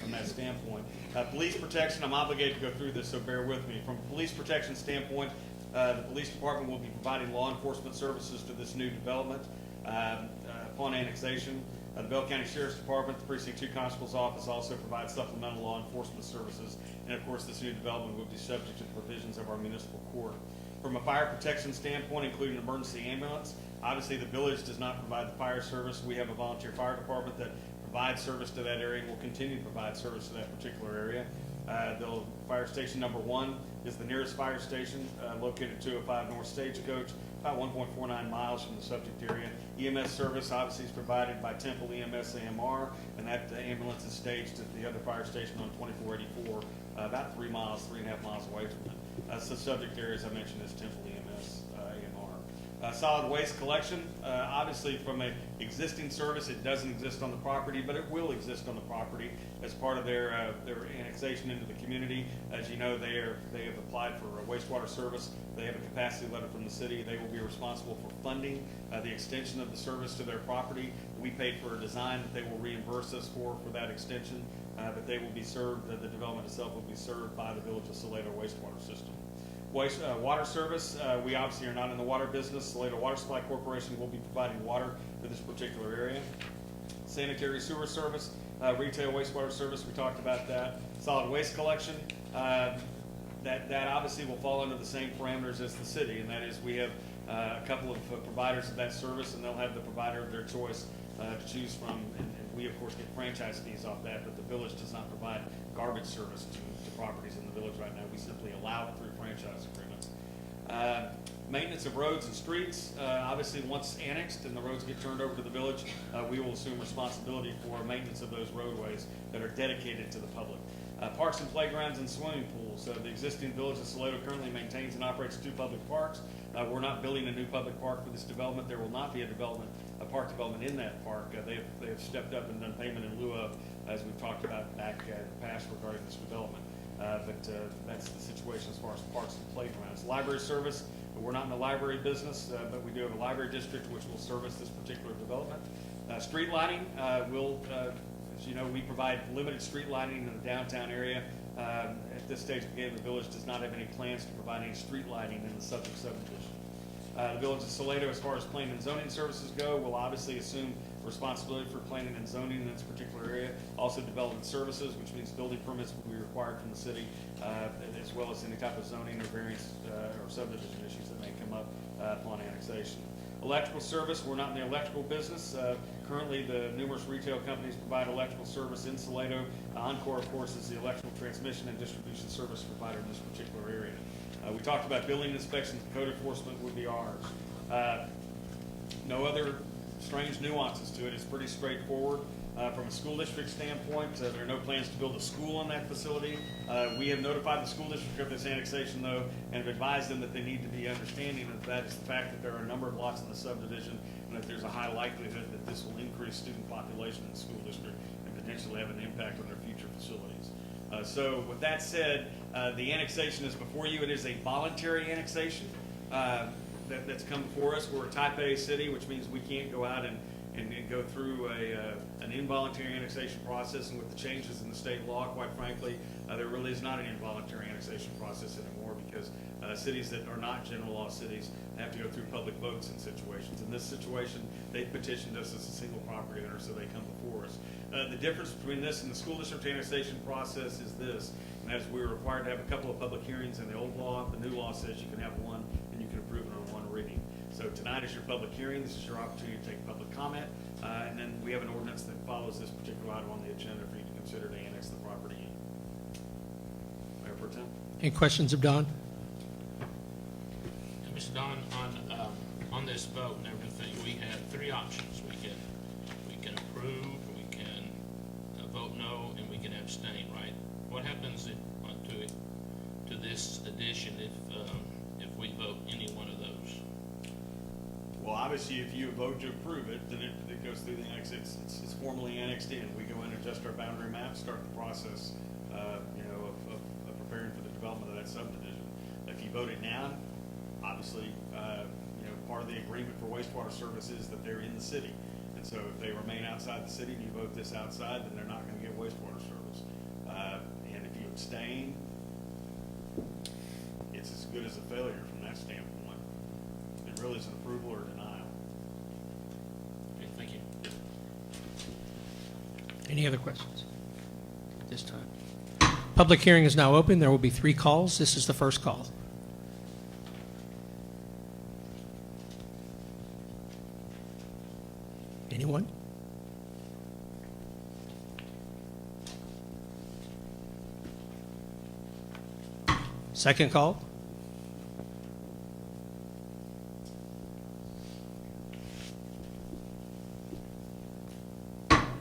from that standpoint. Police protection, I'm obligated to go through this, so bear with me. From a police protection standpoint, the police department will be providing law enforcement services to this new development upon annexation. The Bell County Sheriff's Department, the Precinct 2 Constable's Office also provides supplemental law enforcement services. And of course, this new development will be subject to the provisions of our municipal court. From a fire protection standpoint, including emergency ambulance, obviously the village does not provide the fire service. We have a volunteer fire department that provides service to that area and will continue to provide service to that particular area. The fire station number 1 is the nearest fire station located at 205 North Stagecoach, about 1.49 miles from the subject area. EMS service obviously is provided by Temple EMS AMR, and that ambulance is staged at the other fire station on 2484, about 3.5 miles away from it. So subject area, as I mentioned, is Temple EMS AMR. Solid waste collection, obviously from an existing service, it doesn't exist on the property, but it will exist on the property as part of their annexation into the community. As you know, they have applied for a wastewater service. They have a capacity letter from the city. They will be responsible for funding the extension of the service to their property. We paid for a design that they will reimburse us for that extension, but they will be served, the development itself will be served by the Village of Salado wastewater system. Water service, we obviously are not in the water business. Salado Water Supply Corporation will be providing water for this particular area. Sanitary sewer service, retail wastewater service, we talked about that. Solid waste collection, that obviously will fall under the same parameters as the city, and that is we have a couple of providers of that service, and they'll have the provider of their choice to choose from, and we of course get franchise fees off that, but the village does not provide garbage service to properties in the village right now. We simply allow it through franchise agreements. Maintenance of roads and streets, obviously once annexed and the roads get turned over to the village, we will assume responsibility for maintenance of those roadways that are dedicated to the public. Parks and playgrounds and swimming pools. The existing village of Salado currently maintains and operates 2 public parks. We're not building a new public park for this development. There will not be a park development in that park. They have stepped up and done payment in lieu of, as we've talked about back in the past regarding this development. But that's the situation as far as parks and playgrounds. Library service, we're not in the library business, but we do have a library district which will service this particular development. Street lighting, as you know, we provide limited street lighting in the downtown area. At this stage, again, the village does not have any plans to provide any street lighting in the subject subdivision. The village of Salado, as far as planning and zoning services go, will obviously assume responsibility for planning and zoning in this particular area. Also development services, which means building permits will be required from the city, as well as any type of zoning or variance or subdivision issues that may come up upon annexation. Electrical service, we're not in the electrical business. Currently, the numerous retail companies provide electrical service in Salado. Encore, of course, is the electrical transmission and distribution service provider in this particular area. We talked about building inspections and code enforcement would be ours. No other strange nuances to it. It's pretty straightforward. From a school district standpoint, there are no plans to build a school on that facility. We have notified the school district of this annexation, though, and have advised them that they need to be understanding of that is the fact that there are a number of lots in the subdivision and that there's a high likelihood that this will increase student population in the school district and potentially have an impact on their future facilities. So with that said, the annexation is before you. It is a voluntary annexation that's come before us. We're a Type A city, which means we can't go out and go through an involuntary annexation process. And with the changes in the state law, quite frankly, there really is not an involuntary annexation process anymore because cities that are not general law cities have to go through public votes in situations. In this situation, they petitioned us as a single property owner, so they come before us. The difference between this and the school district annexation process is this, and as we were required to have a couple of public hearings in the old law, the new law says you can have one and you can approve it on one reading. So tonight is your public hearing. This is your opportunity to take public comment, and then we have an ordinance that follows this particular item on the agenda for you to consider to annex the property in. Mayor Pro Tem. Any questions of Don? Mr. Don, on this vote and everything, we have 3 options. We can approve, we can vote no, and we can abstain, right? What happens to this addition if we vote any one of those? Well, obviously, if you vote to approve it, then it goes through the annex. It's formally annexed in. We go in and adjust our boundary map, start the process, of preparing for the development of that subdivision. If you vote it down, obviously, part of the agreement for wastewater service is that they're in the city. And so if they remain outside the city and you vote this outside, then they're not going to get wastewater service. And if you abstain, it's as good as a failure from that standpoint. It really is an approval or denial. Okay, thank you. Any other questions at this time? Public hearing is now open. There will be 3 calls. This is the first call. Anyone? Second call?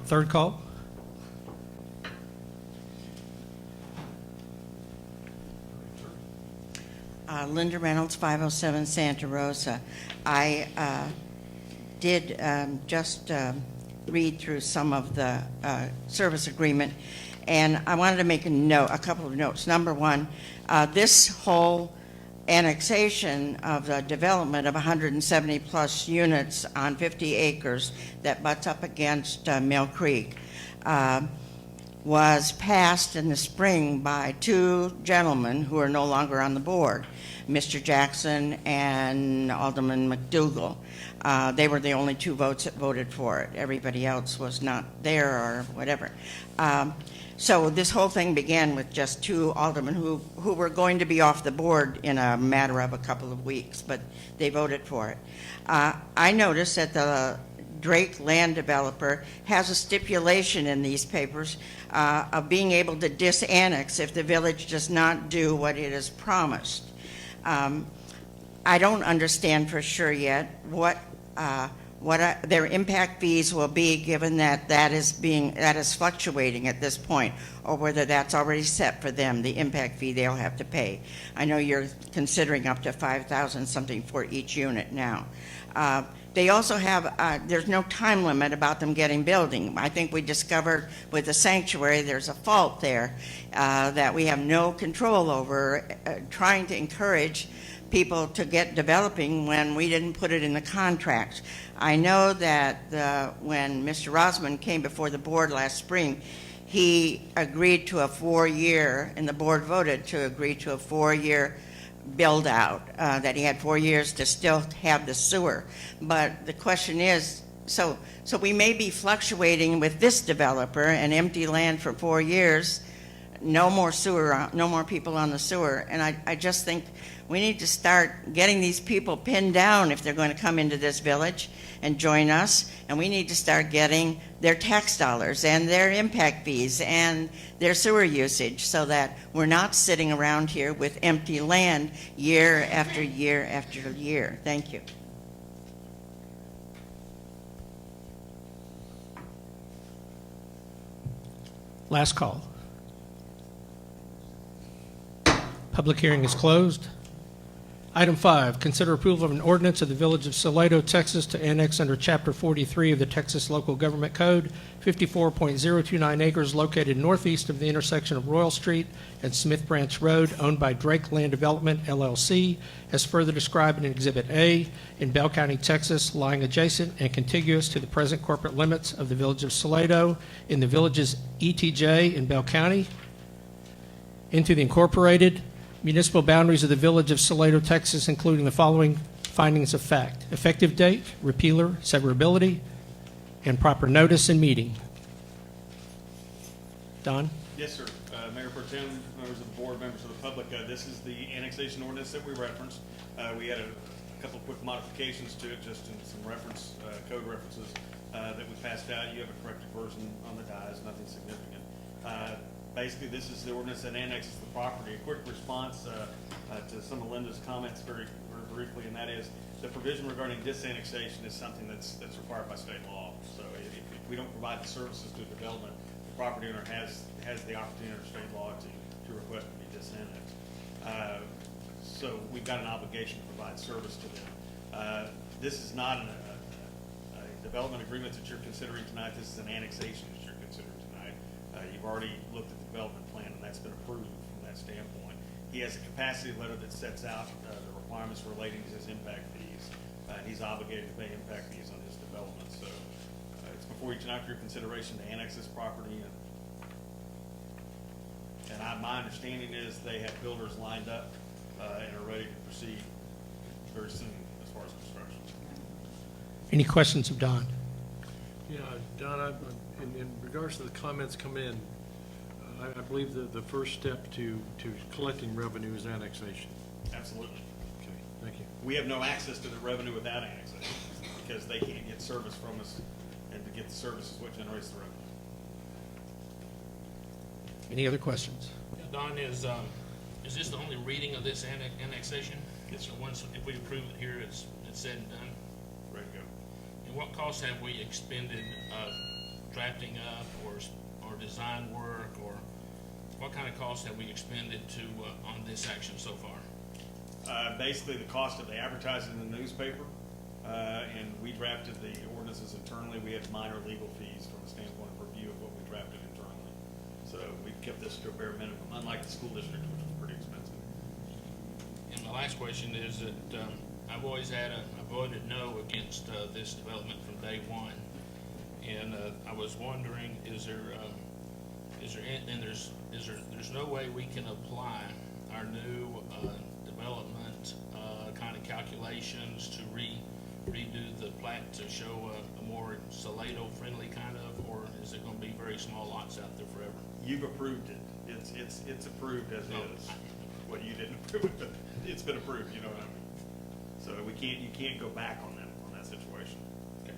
Third call? Linda Reynolds, 507 Santa Rosa. I did just read through some of the service agreement, and I wanted to make a couple of notes. Number one, this whole annexation of the development of 170 plus units on 50 acres that butts up against Mill Creek was passed in the spring by 2 gentlemen who are no longer on the board, Mr. Jackson and Alderman McDougall. They were the only 2 votes that voted for it. Everybody else was not there or whatever. So this whole thing began with just 2 aldermen who were going to be off the board in a matter of a couple of weeks, but they voted for it. I noticed that the Drake land developer has a stipulation in these papers of being able to disannex if the village does not do what it has promised. I don't understand for sure yet what their impact fees will be, given that that is fluctuating at this point, or whether that's already set for them, the impact fee they'll have to pay. I know you're considering up to $5,000 something for each unit now. They also have, there's no time limit about them getting building. I think we discovered with the sanctuary there's a fault there that we have no control over, trying to encourage people to get developing when we didn't put it in the contract. I know that when Mr. Rosman came before the board last spring, he agreed to a 4-year, and the board voted to agree to a 4-year build out, that he had 4 years to still have the sewer. But the question is, so we may be fluctuating with this developer and empty land for 4 years, no more sewer, no more people on the sewer. And I just think we need to start getting these people pinned down if they're going to come into this village and join us. And we need to start getting their tax dollars and their impact fees and their sewer usage, so that we're not sitting around here with empty land year after year after year. Thank you. Last call. Public hearing is closed. Item 5, consider approval of an ordinance of the Village of Salado, Texas to annex under Chapter 43 of the Texas Local Government Code 54.029 acres located northeast of the intersection of Royal Street and Smith Branch Road, owned by Drake Land Development, LLC, as further described in Exhibit A, in Bell County, Texas, lying adjacent and contiguous to the present corporate limits of the Village of Salado in the village's ETJ in Bell County, into the incorporated municipal boundaries of the Village of Salado, Texas, including the following findings of fact: effective date, repealer, severability, and proper notice and meeting. Don? Yes, sir. Mayor Pro Tem, members of the board, members of the public, this is the annexation ordinance that we referenced. We had a couple of quick modifications to it, just in some reference, code references that we passed out. You have a corrected version on the dies, nothing significant. Basically, this is the ordinance that annexes the property. A quick response to some of Linda's comments very briefly, and that is the provision regarding disannexation is something that's required by state law. So if we don't provide the services to development, the property owner has the opportunity under state law to request to be disannexed. So we've got an obligation to provide service to them. This is not a development agreement that you're considering tonight. This is an annexation that you're considering tonight. You've already looked at the development plan, and that's been approved from that standpoint. He has a capacity letter that sets out the requirements relating to his impact fees, and he's obligated to pay impact fees on his development. So it's before you tonight for your consideration to annex this property. And my understanding is they have builders lined up and are ready to proceed very soon as far as construction. Any questions of Don? Yeah, Don, in regards to the comments come in, I believe the first step to collecting revenue is annexation. Absolutely. Okay, thank you. We have no access to the revenue without annexation because they can't get service from us, and to get the service is what generates the revenue. Any other questions? Don, is this the only reading of this annexation? Yes, sir. Once, if we approve it here, it's said and done? Ready to go. And what costs have we expended drafting up or design work, or what kind of costs have we expended on this action so far? Basically, the cost of the advertising in the newspaper, and we drafted the ordinances internally. We had minor legal fees from the standpoint of review of what we drafted internally. So we've kept this to a bare minimum, unlike the school district, which was pretty expensive. And my last question is that I've always had I voted no against this development from day one, and I was wondering, there's no way we can apply our new development kind of calculations to redo the plat to show a more Salado friendly kind of, or is it going to be very small lots out there forever? You've approved it. It's approved as is. Well, you didn't approve it, but it's been approved. You know what I mean? So you can't go back on that situation. Okay.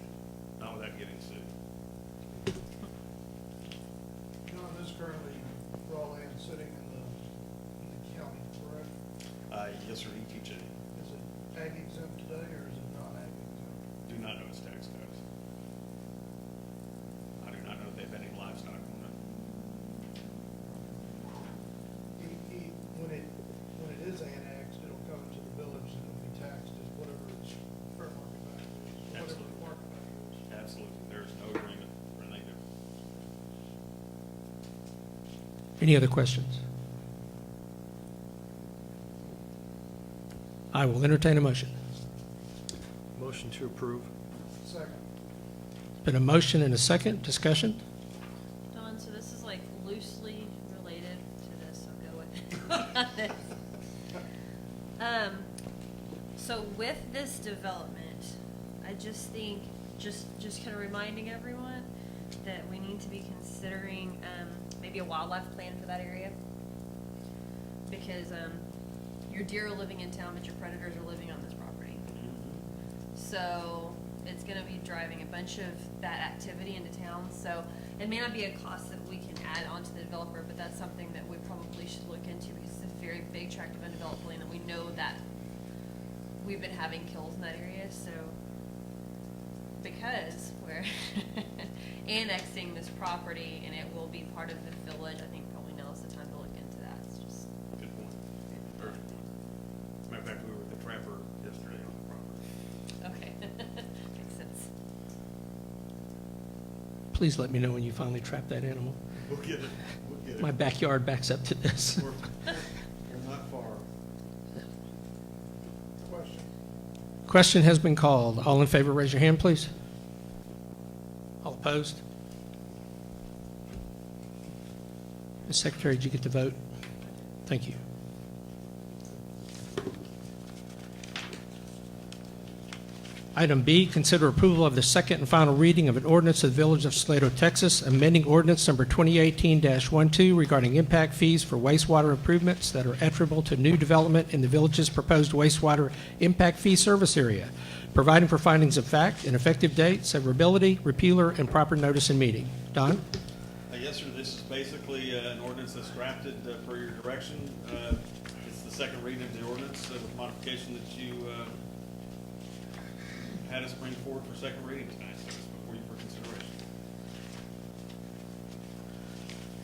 Not without getting sued. John, this currently raw land sitting in the county, correct? Yes, sir. ETJ. Is it ag exempt today, or is it not ag exempt? Do not know its tax status. I do not know if they've any livestock on it. When it is annexed, it'll come into the village and it'll be taxed as whatever its fair market value is, whatever Absolutely. the market value is. Absolutely. There's no agreement for anything different. Any other questions? I will entertain a motion. Motion to approve. Second. Been a motion and a second. Discussion? Don, so this is like loosely related to this, so go with it. So with this development, I just think, just kind of reminding everyone that we need to be considering, maybe a wildlife plan for that area. Because, your deer are living in town, but your predators are living on this property. So it's gonna be driving a bunch of that activity into town. So it may not be a cost that we can add on to the developer, but that's something that we probably should look into because it's a very big tract of undeveloped land and we know that we've been having kills in that area. So because we're annexing this property and it will be part of the village, I think probably now is the time to look into that. It's just, Good point. Very good point. As a matter of fact, we were with the trapper yesterday on the property. okay, makes sense. Please let me know when you finally trap that animal. We'll get it. We'll get it. My backyard backs up to this. We're not far. Question. Question has been called. All in favor, raise your hand, please. All opposed? Ms. Secretary, did you get the vote? Thank you. Item B, consider approval of the second and final reading of an ordinance of the Village of Salado, Texas, amending ordinance number 2018-12 regarding impact fees for wastewater improvements that are attributable to new development in the village's proposed wastewater impact fee service area, providing for findings of fact, an effective date, severability, repealer, and proper notice and meeting. Don? Yes, sir. This is basically an ordinance that's drafted per your direction. It's the second reading of the ordinance with modification that you had us bring forward for second reading tonight, so it's before you for consideration.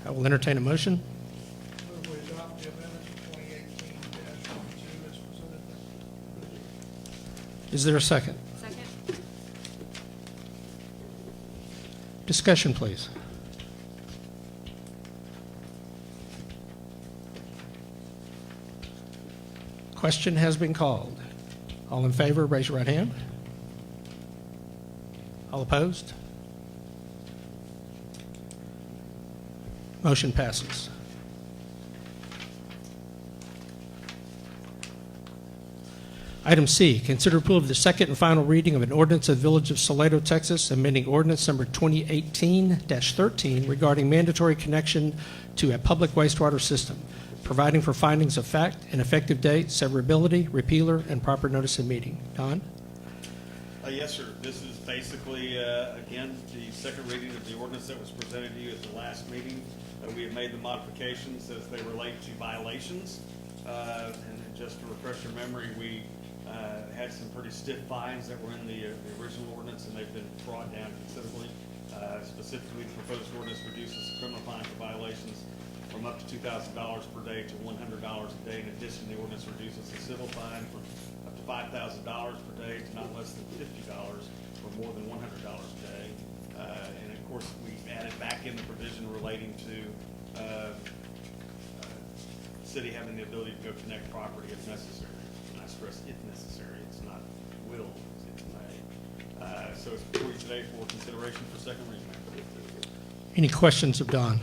I will entertain a motion. Move we adopt the amendment to 2018-12 as presented. Is there a second? Second? Discussion, please. Question has been called. All in favor, raise your right hand. All opposed? Motion passes. Item C, consider approval of the second and final reading of an ordinance of the Village of Salado, Texas, amending ordinance number 2018-13 regarding mandatory connection to a public wastewater system, providing for findings of fact, an effective date, severability, repealer, and proper notice of meeting. Don? Yes, sir. This is basically, again, the second reading of the ordinance that was presented to you at the last meeting. We have made the modifications as they relate to violations. And just to refresh your memory, we had some pretty stiff fines that were in the original ordinance, and they've been brought down considerably. Specifically, the proposed ordinance reduces the criminal fine for violations from up to $2,000 per day to $100 a day. In addition, the ordinance reduces the civil fine from up to $5,000 per day to not less than $50 or more than $100 a day. And of course, we added back in the provision relating to the city having the ability to go connect property if necessary. And I stress if necessary, it's not will, it's may. So it's before you today for consideration for second reading. Any questions of Don?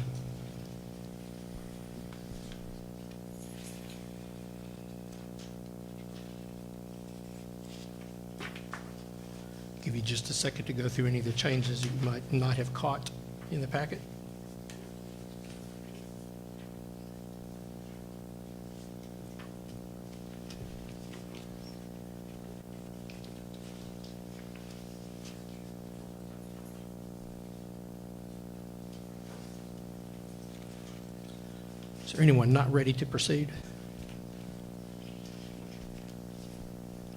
Give you just a second to go through any of the changes you might not have caught in the packet. Is there anyone not ready to proceed?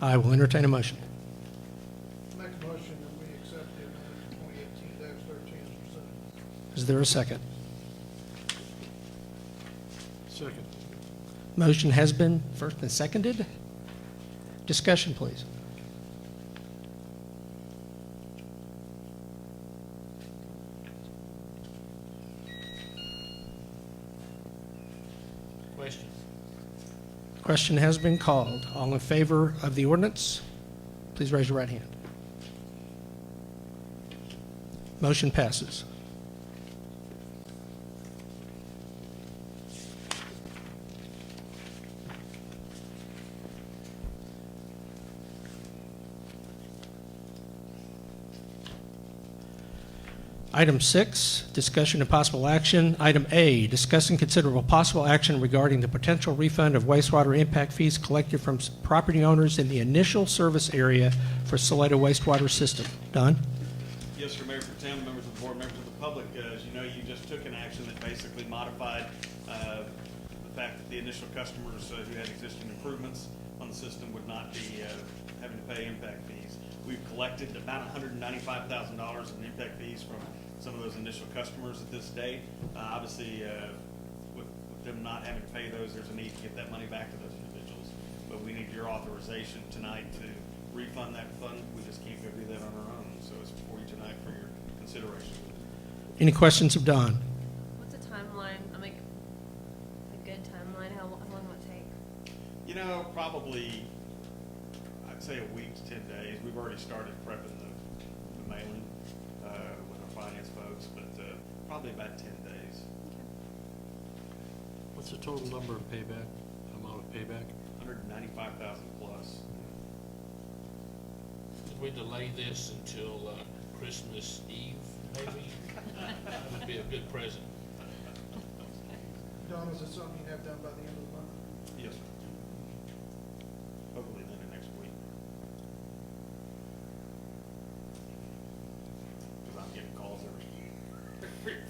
I will entertain a motion. Make a motion that we accept the amendment 2018-13 as presented. Is there a second? Second. Motion has been first and seconded. Discussion, please. Question? Question has been called. All in favor of the ordinance, please raise your right hand. Motion passes. Item 6, discussion and possible action. Item A, discuss and consider possible action regarding the potential refund of wastewater impact fees collected from property owners in the initial service area for Salado wastewater system. Don? Yes, sir, Mayor Pro Tem, members of the board, members of the public. As you know, you just took an action that basically modified the fact that the initial customers who had existing improvements on the system would not be having to pay impact fees. We've collected about $195,000 in impact fees from some of those initial customers at this date. Obviously, with them not having to pay those, there's a need to get that money back to those individuals. But we need your authorization tonight to refund that fund. We just can't go do that on our own. So it's before you tonight for your consideration. Any questions of Don? What's a timeline, like, a good timeline? How long will it take? You know, probably, I'd say a week to 10 days. We've already started prepping the mailing with our finance folks, but probably about 10 days. What's the total number of payback, amount of payback? 195,000 plus. Could we delay this until Christmas Eve, maybe? That would be a good present. Don, is it something you have done by the end of the month? Yes, sir. Hopefully then the next week. Because I'm getting calls every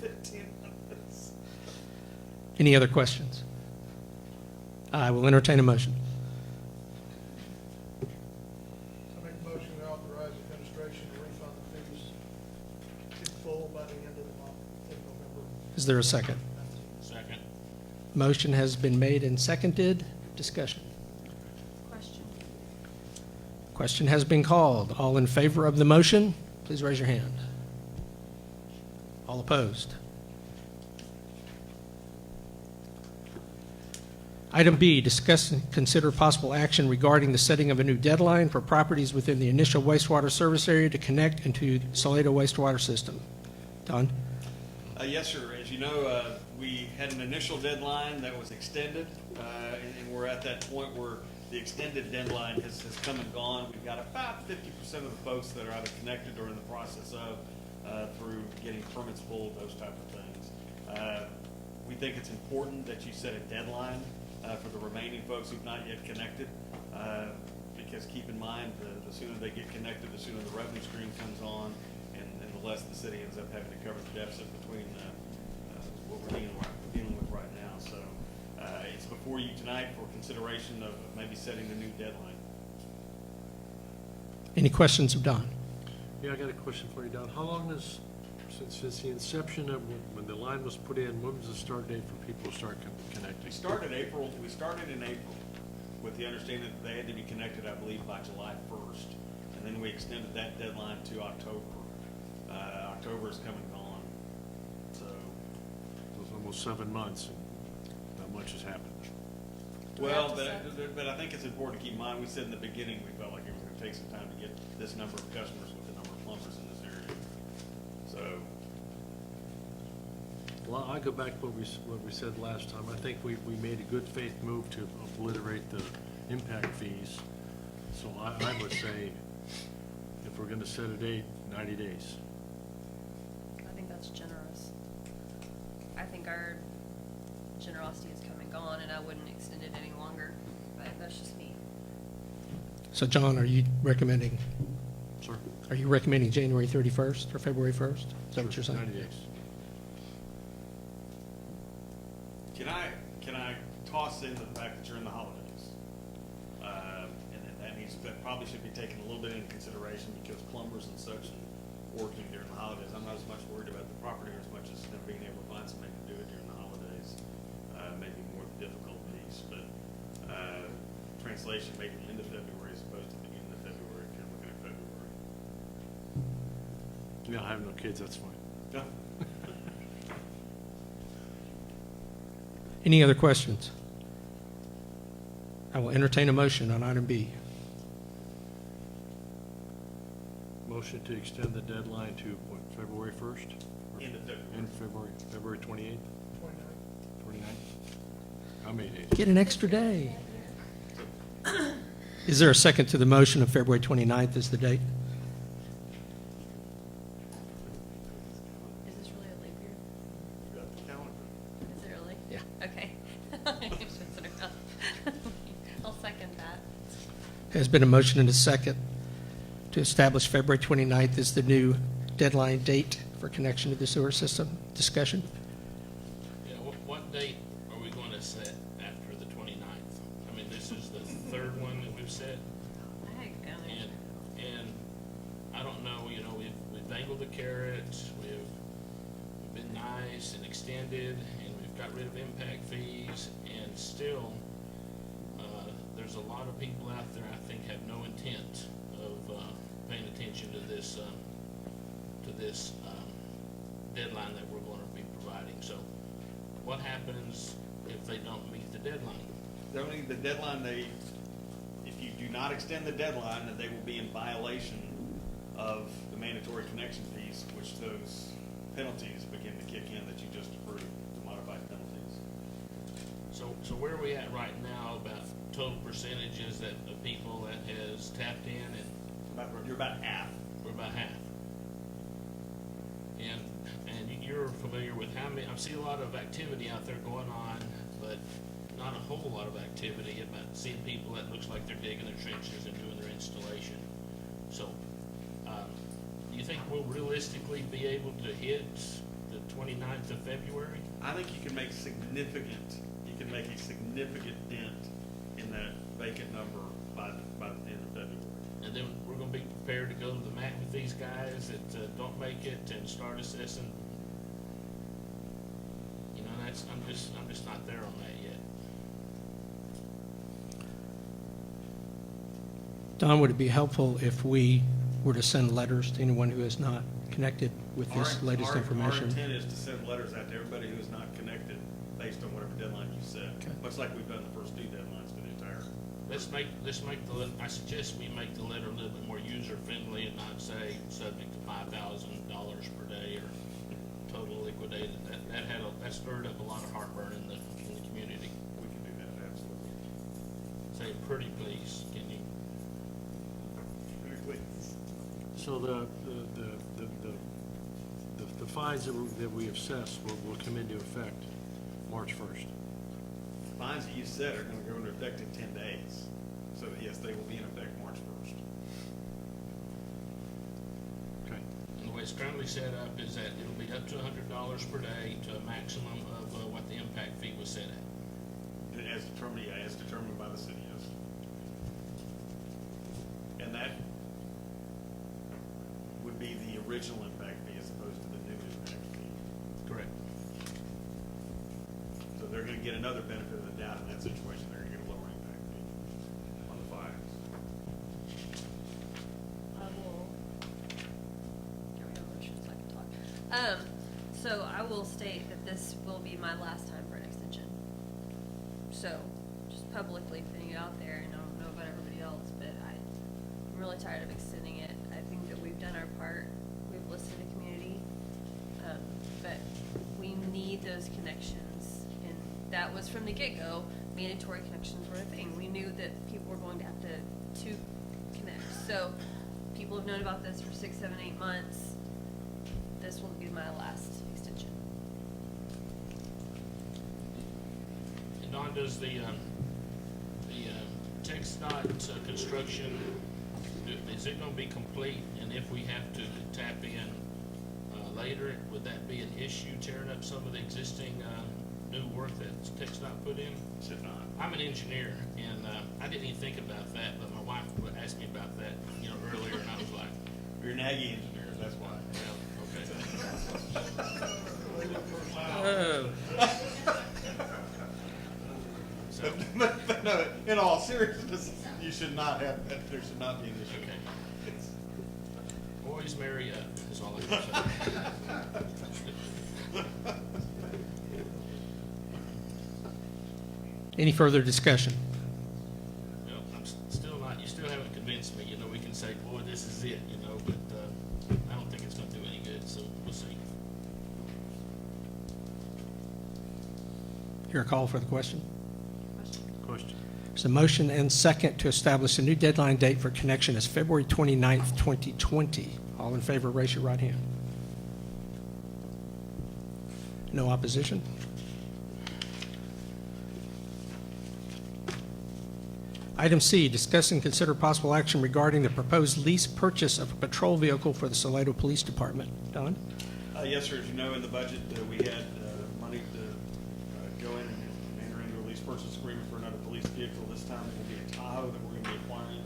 15 minutes. Any other questions? I will entertain a motion. I make a motion to authorize administration to refund the fees in full by the end of the month in November. Is there a second? Second. Motion has been made and seconded. Discussion. Question. Question has been called. All in favor of the motion, please raise your hand. All opposed? Item B, discuss and consider possible action regarding the setting of a new deadline for properties within the initial wastewater service area to connect into Salado wastewater system. Don? Yes, sir. As you know, we had an initial deadline that was extended, and we're at that point where the extended deadline has come and gone. We've got about 50% of the folks that are either connected or in the process of through getting permits pulled, those type of things. We think it's important that you set a deadline for the remaining folks who've not yet connected, because keep in mind, the sooner they get connected, the sooner the revenue stream comes on, and the less the city ends up having to cover the deficit between what we're dealing with right now. So it's before you tonight for consideration of maybe setting a new deadline. Any questions of Don? Yeah, I got a question for you, Don. How long is, since the inception of when the line was put in, when was the start date for people to start connecting? We started in April with the understanding that they had to be connected, I believe, by July 1st. And then we extended that deadline to October. October is come and gone. So, It was almost 7 months, and not much has happened. well, but I think it's important to keep in mind, we said in the beginning, we felt like it was going to take some time to get this number of customers with the number of plumbers in this area. So, Well, I go back to what we said last time. I think we made a good faith move to obliterate the impact fees. So I would say, if we're gonna set a date, 90 days. I think that's generous. I think our generosity has come and gone, and I wouldn't extend it any longer, but that's just me. So John, are you recommending Sir? January 31st or February 1st? Is that what you're saying? 90 days. can I toss in the fact that you're in the holidays? And that probably should be taken a little bit into consideration because plumbers and such working during the holidays. I'm not as much worried about the property as much as them being able to find somebody to do it during the holidays. Maybe more the difficult piece, but translation maybe the end of February as opposed to the beginning of February if you're looking at February. Yeah, I have no kids, that's fine. Yeah. Any other questions? I will entertain a motion on item B. Motion to extend the deadline to what, February 1st? End of February. End of February, February 28th, 29th? I made it. Get an extra day. Is there a second to the motion of February 29th as the date? Is this really a leap year? You got the calendar. Is it really? Yeah. Okay. I'll second that. Has been a motion and a second to establish February 29th as the new deadline date for connection to the sewer system. Discussion? Yeah, what date are we going to set after the 29th? I mean, this is the third one that we've set, and I don't know, you know, we've dangled the carrot, we've been nice and extended, and we've got rid of impact fees, and still, there's a lot of people out there, I think, have no intent of paying attention to this deadline that we're going to be providing. So what happens if they don't meet the deadline? The deadline, if you do not extend the deadline, then they will be in violation of the mandatory connection fees, which those penalties begin to kick in that you just approved, the modified penalties. So where are we at right now about total percentages that of people that has tapped in, and You're about half. we're about half? And you're familiar with how many, I see a lot of activity out there going on, but not a whole lot of activity about seeing people that looks like they're digging their trenches and doing their installation. So, do you think we'll realistically be able to hit the 29th of February? I think you can make a significant dent in that vacant number by the end of February. And then we're gonna be prepared to go to the mat with these guys that don't make it and start assessing. You know, I'm just not there on that yet. Don, would it be helpful if we were to send letters to anyone who is not connected with this latest information? Our intent is to send letters out to everybody who is not connected based on whatever deadline you set. Okay. Much like we've done the first two deadlines for the entire. I suggest we make the letter a little bit more user-friendly and not say subject to $5,000 per day or total liquidated. That stirred up a lot of heartburn in the community. We can do that, absolutely. Say pretty please, can you? Very please. So the fines that we assess will come into effect March 1st. Fines that you set are going to go into effect in 10 days. So yes, they will be in effect March 1st. Okay. And the way it's currently set up is that it'll be up to $100 per day to a maximum of what the impact fee was set at. And as determined by the city, yes. And that would be the original impact fee as opposed to the new impact fee. Correct. So they're going to get another benefit of the doubt in that situation. They're going to get a lower impact fee on the fines. I will, there we go, motion, so I can talk. So I will state that this will be my last time for an extension. So, just publicly putting it out there, and I don't know about everybody else, but I'm really tired of extending it. I think that we've done our part. We've listened to community. But we need those connections, and that was from the get-go. Mandatory connections were a thing. We knew that people were going to have to connect. So people have known about this for 6, 7, 8 months. This will be my last extension. And Don, does the TxDOT construction, is it going to be complete? And if we have to tap in later, would that be an issue tearing up some of the existing new work that TechStop put in? Should not. I'm an engineer, and I didn't even think about that, but my wife asked me about that, earlier, and I was like, You're Nagy engineers, that's why. well, so, But no, in all seriousness, you should not have, there should not be an issue. okay. It's- Boys marry up, is all I can say. Any further discussion? Well, still not, you still haven't convinced me, we can say, boy, this is it, but I don't think it's gonna do any good, so we'll see. Hear a call for the question? Question. There's a motion and second to establish a new deadline date for connection as February 29th, 2020. All in favor, raise your right hand. No opposition? Item C, discuss and consider possible action regarding the proposed lease purchase of a patrol vehicle for the Salado Police Department. Don? Yes, sir. As you know, in the budget, we had money to go in and enter into a lease purchase agreement for another police vehicle. This time it will be a Tahoe that we're going to be acquiring.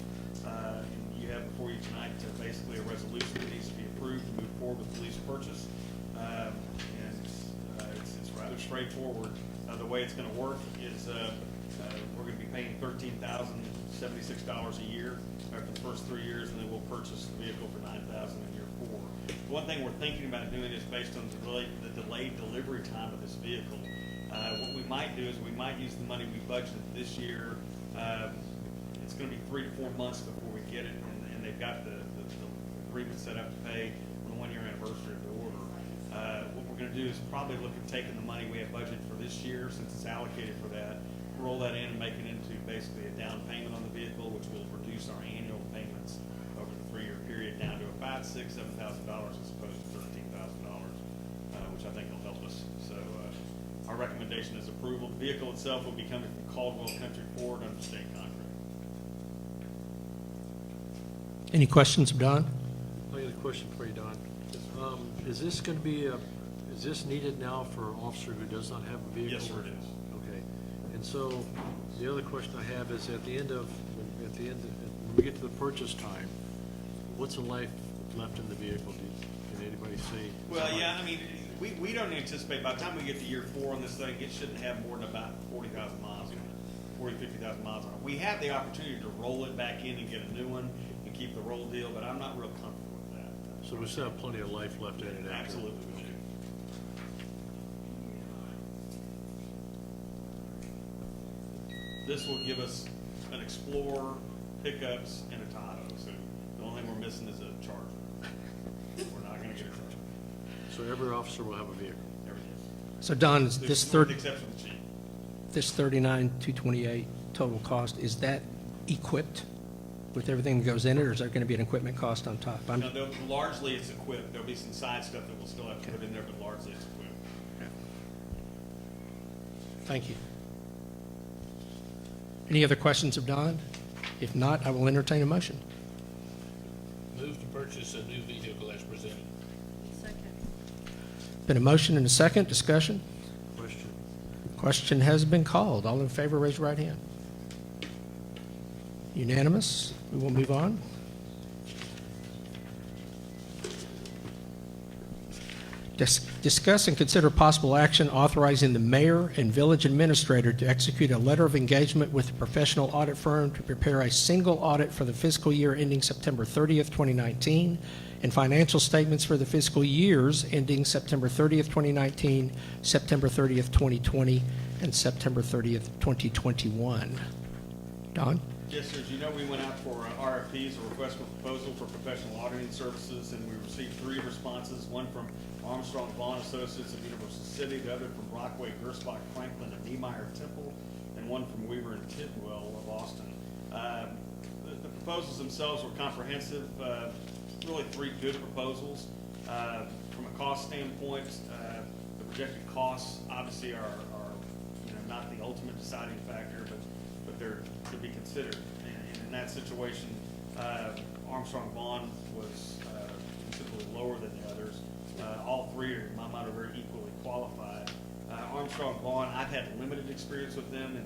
And you have before you tonight basically a resolution that needs to be approved to move forward with the lease purchase. It's rather straightforward. The way it's going to work is we're going to be paying $13,076 a year for the first 3 years, and then we'll purchase the vehicle for $9,000 in year 4. The one thing we're thinking about doing is based on the delayed delivery time of this vehicle. What we might do is we might use the money we budgeted this year. It's going to be 3 to 4 months before we get it, and they've got the agreement set up to pay on the 1-year anniversary of the order. What we're going to do is probably look at taking the money we have budgeted for this year, since it's allocated for that, roll that in and make it into basically a down payment on the vehicle, which will reduce our annual payments over the 3-year period down to about $6,000, $7,000 as opposed to $13,000, which I think will help us. So our recommendation is approval. The vehicle itself will be coming from Caldwell Country Ford under state contract. Any questions of Don? I got a question for you, Don. Is this going to be is this needed now for an officer who does not have a vehicle? Yes, sir, it is. Okay. And so the other question I have is when we get to the purchase time, what's the life left in the vehicle? Can anybody say? Well, yeah, I mean, we don't anticipate, by the time we get to year 4 on this thing, it shouldn't have more than about 40,000 miles on it, 40, 50,000 miles on it. We have the opportunity to roll it back in and get a new one and keep the roll deal, but I'm not real comfortable with that. So we still have plenty of life left in it after? Absolutely. Okay. This will give us an Explorer, pickups, and a Tahoe, so the only thing we're missing is a Charger. We're not gonna get a Charger. So every officer will have a vehicle? Everything. So Don, With the exception of the chief. this $39,228 total cost, is that equipped with everything that goes in it, or is there going to be an equipment cost on top? No, largely it's equipped. There'll be some side stuff that we'll still have to put in there, but largely it's equipped. Thank you. Any other questions of Don? If not, I will entertain a motion. Move to purchase a new vehicle as presented. Second. Been a motion and a second. Discussion? Question. Question has been called. All in favor, raise your right hand. Unanimous. We will move on. Discuss and consider possible action authorizing the mayor and village administrator to execute a letter of engagement with a professional audit firm to prepare a single audit for the fiscal year ending September 30th, 2019, and financial statements for the fiscal years ending September 30th, 2019, September 30th, 2020, and September 30th, 2021. Don? Yes, sir. As you know, we went out for RFPs, a request for proposal for professional auditing services, and we received 3 responses, one from Armstrong Vaughn Associates of University City, the other from Brockway, Gersbach, Franklin, and Niemeyer Temple, and one from Weaver and Tidwell of Austin. The proposals themselves were comprehensive, really 3 good proposals. From a cost standpoint, the projected costs obviously are not the ultimate deciding factor, but they're to be considered. And in that situation, Armstrong Vaughn was considerably lower than the others. All 3, in my mind, are very equally qualified. Armstrong Vaughn, I've had limited experience with them in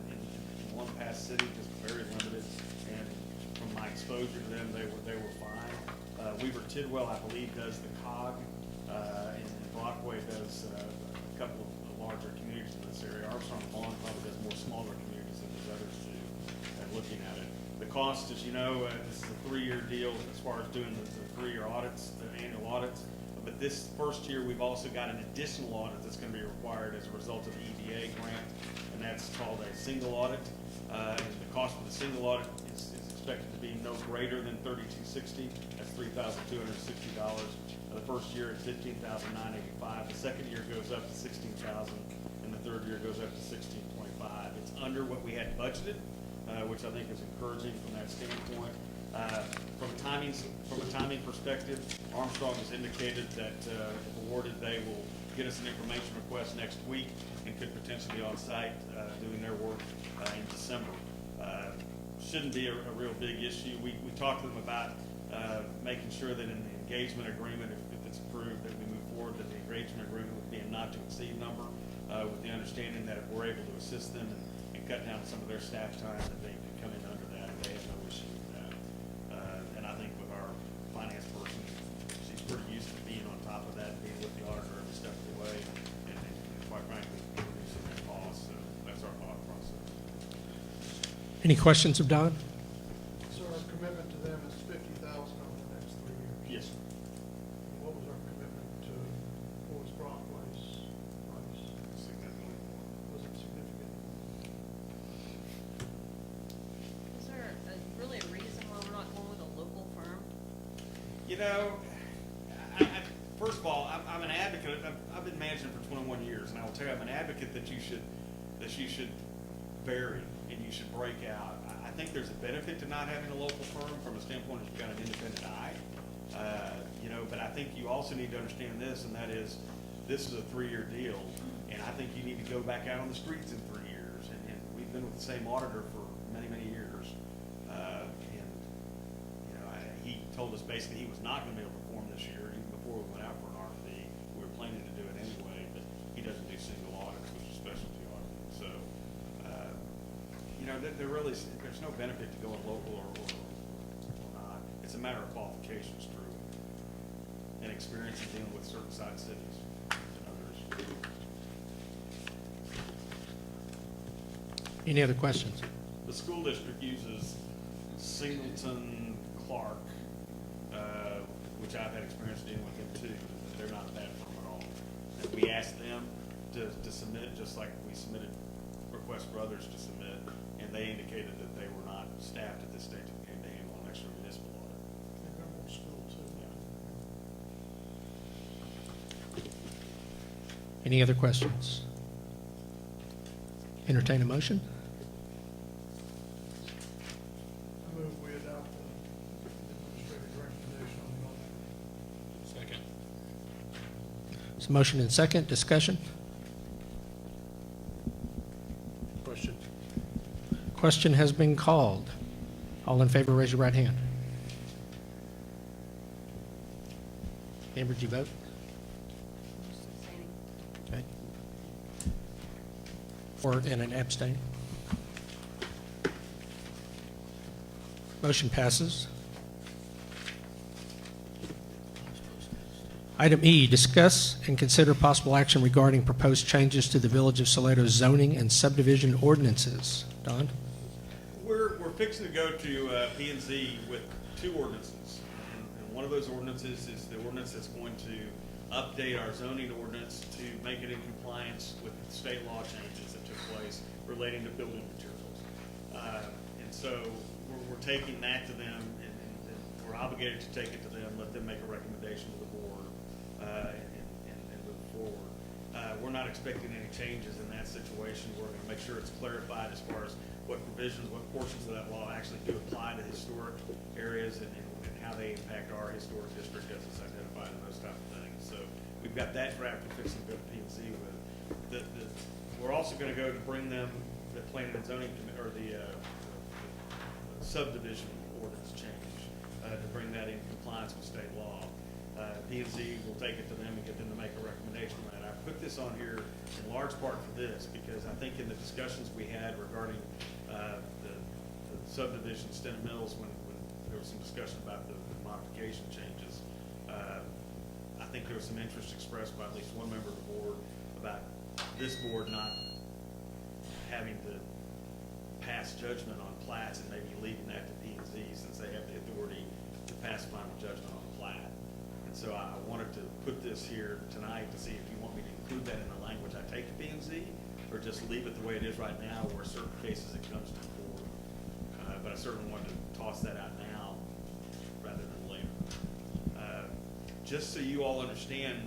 one past city, just very limited. And from my exposure to them, they were fine. Weaver Tidwell, I believe, does the COG, and Brockway does a couple of larger communities in this area. Armstrong Vaughn probably does more smaller communities than those others do. Looking at it, the cost, as you know, this is a 3-year deal as far as doing the 3-year audits, the annual audits. But this first year, we've also got an additional audit that's going to be required as a result of the EDA grant, and that's called a single audit. And the cost of the single audit is expected to be no greater than $3,260. That's $3,260. The first year it's $15,985. The second year goes up to $16,000, and the third year goes up to $16,25. It's under what we had budgeted, which I think is encouraging from that standpoint. From a timing perspective, Armstrong has indicated that if awarded, they will get us an information request next week and could potentially be on site doing their work in December. Shouldn't be a real big issue. We talked to them about making sure that in the engagement agreement, if it's approved, that we move forward, that the engagement agreement would be a not to exceed number, with the understanding that if we're able to assist them and cut down some of their staff time, that they can come in under that. They have no issue with that. And I think with our finance person, she's pretty used to being on top of that, being with the auditor every step of the way, and quite frankly, reducing their costs. So that's our thought process. Any questions of Don? So our commitment to them is $50,000 over the next 3 years. Yes. What was our commitment to Forest Brockway's price? Significantly more. Was it significant? Is there really a reason why we're not going with a local firm? You know, first of all, I'm an advocate. I've been managing for 21 years, and I will tell you, I'm an advocate that you should vary and you should break out. I think there's a benefit to not having a local firm from a standpoint that you've got an independent eye. But I think you also need to understand this, and that is, this is a 3-year deal, and I think you need to go back out on the streets in 3 years. And we've been with the same auditor for many, many years. He told us basically he was not going to be able to perform this year, even before we went out for an RFP. We were planning to do it anyway, but he doesn't do single audits, which is specialty auditing. So, there's no benefit to going local or not. It's a matter of qualifications, truly, and experience in dealing with certain side cities and others. Any other questions? The school district uses Singleton Clark, which I've had experience dealing with them too. They're not that firm at all. And we asked them to submit, just like we submitted requests for others to submit, and they indicated that they were not staffed at this stage of the game to handle an extra municipal audit. They've got more school too. Any other questions? Entertain a motion? I move we adopt the administrative recommendation on the audit. Second. There's a motion and second. Discussion? Question? Question has been called. All in favor, raise your right hand. Amber, did you vote? Just abstaining. Okay. Or and an abstain. Motion passes. Item E, discuss and consider possible action regarding proposed changes to the Village of Salado's zoning and subdivision ordinances. Don? We're fixing to go to P&Z with 2 ordinances. And one of those ordinances is the ordinance that's going to update our zoning ordinance to make it in compliance with the state law changes that took place relating to building materials. And so we're taking that to them, and we're obligated to take it to them, let them make a recommendation to the board, and move forward. We're not expecting any changes in that situation. We're going to make sure it's clarified as far as what provisions, what portions of that law actually do apply to historic areas and how they impact our historic district as it's identified and those type of things. So we've got that draft we're fixing to go to P&Z with. We're also going to go to bring them the planning and zoning, or the subdivision ordinance change, to bring that in compliance with state law. P&Z will take it to them and get them to make a recommendation on that. I put this on here in large part for this, because I think in the discussions we had regarding the subdivision Stenton Mills, when there was some discussion about the modification changes, I think there was some interest expressed by at least one member of the board about this board not having to pass judgment on plats and maybe leaving that to P&Z, since they have the authority to pass final judgment on the plat. And so I wanted to put this here tonight to see if you want me to include that in the language I take to P&Z, or just leave it the way it is right now, where certain cases it comes to court. But I certainly wanted to toss that out now rather than later. Just so you all understand,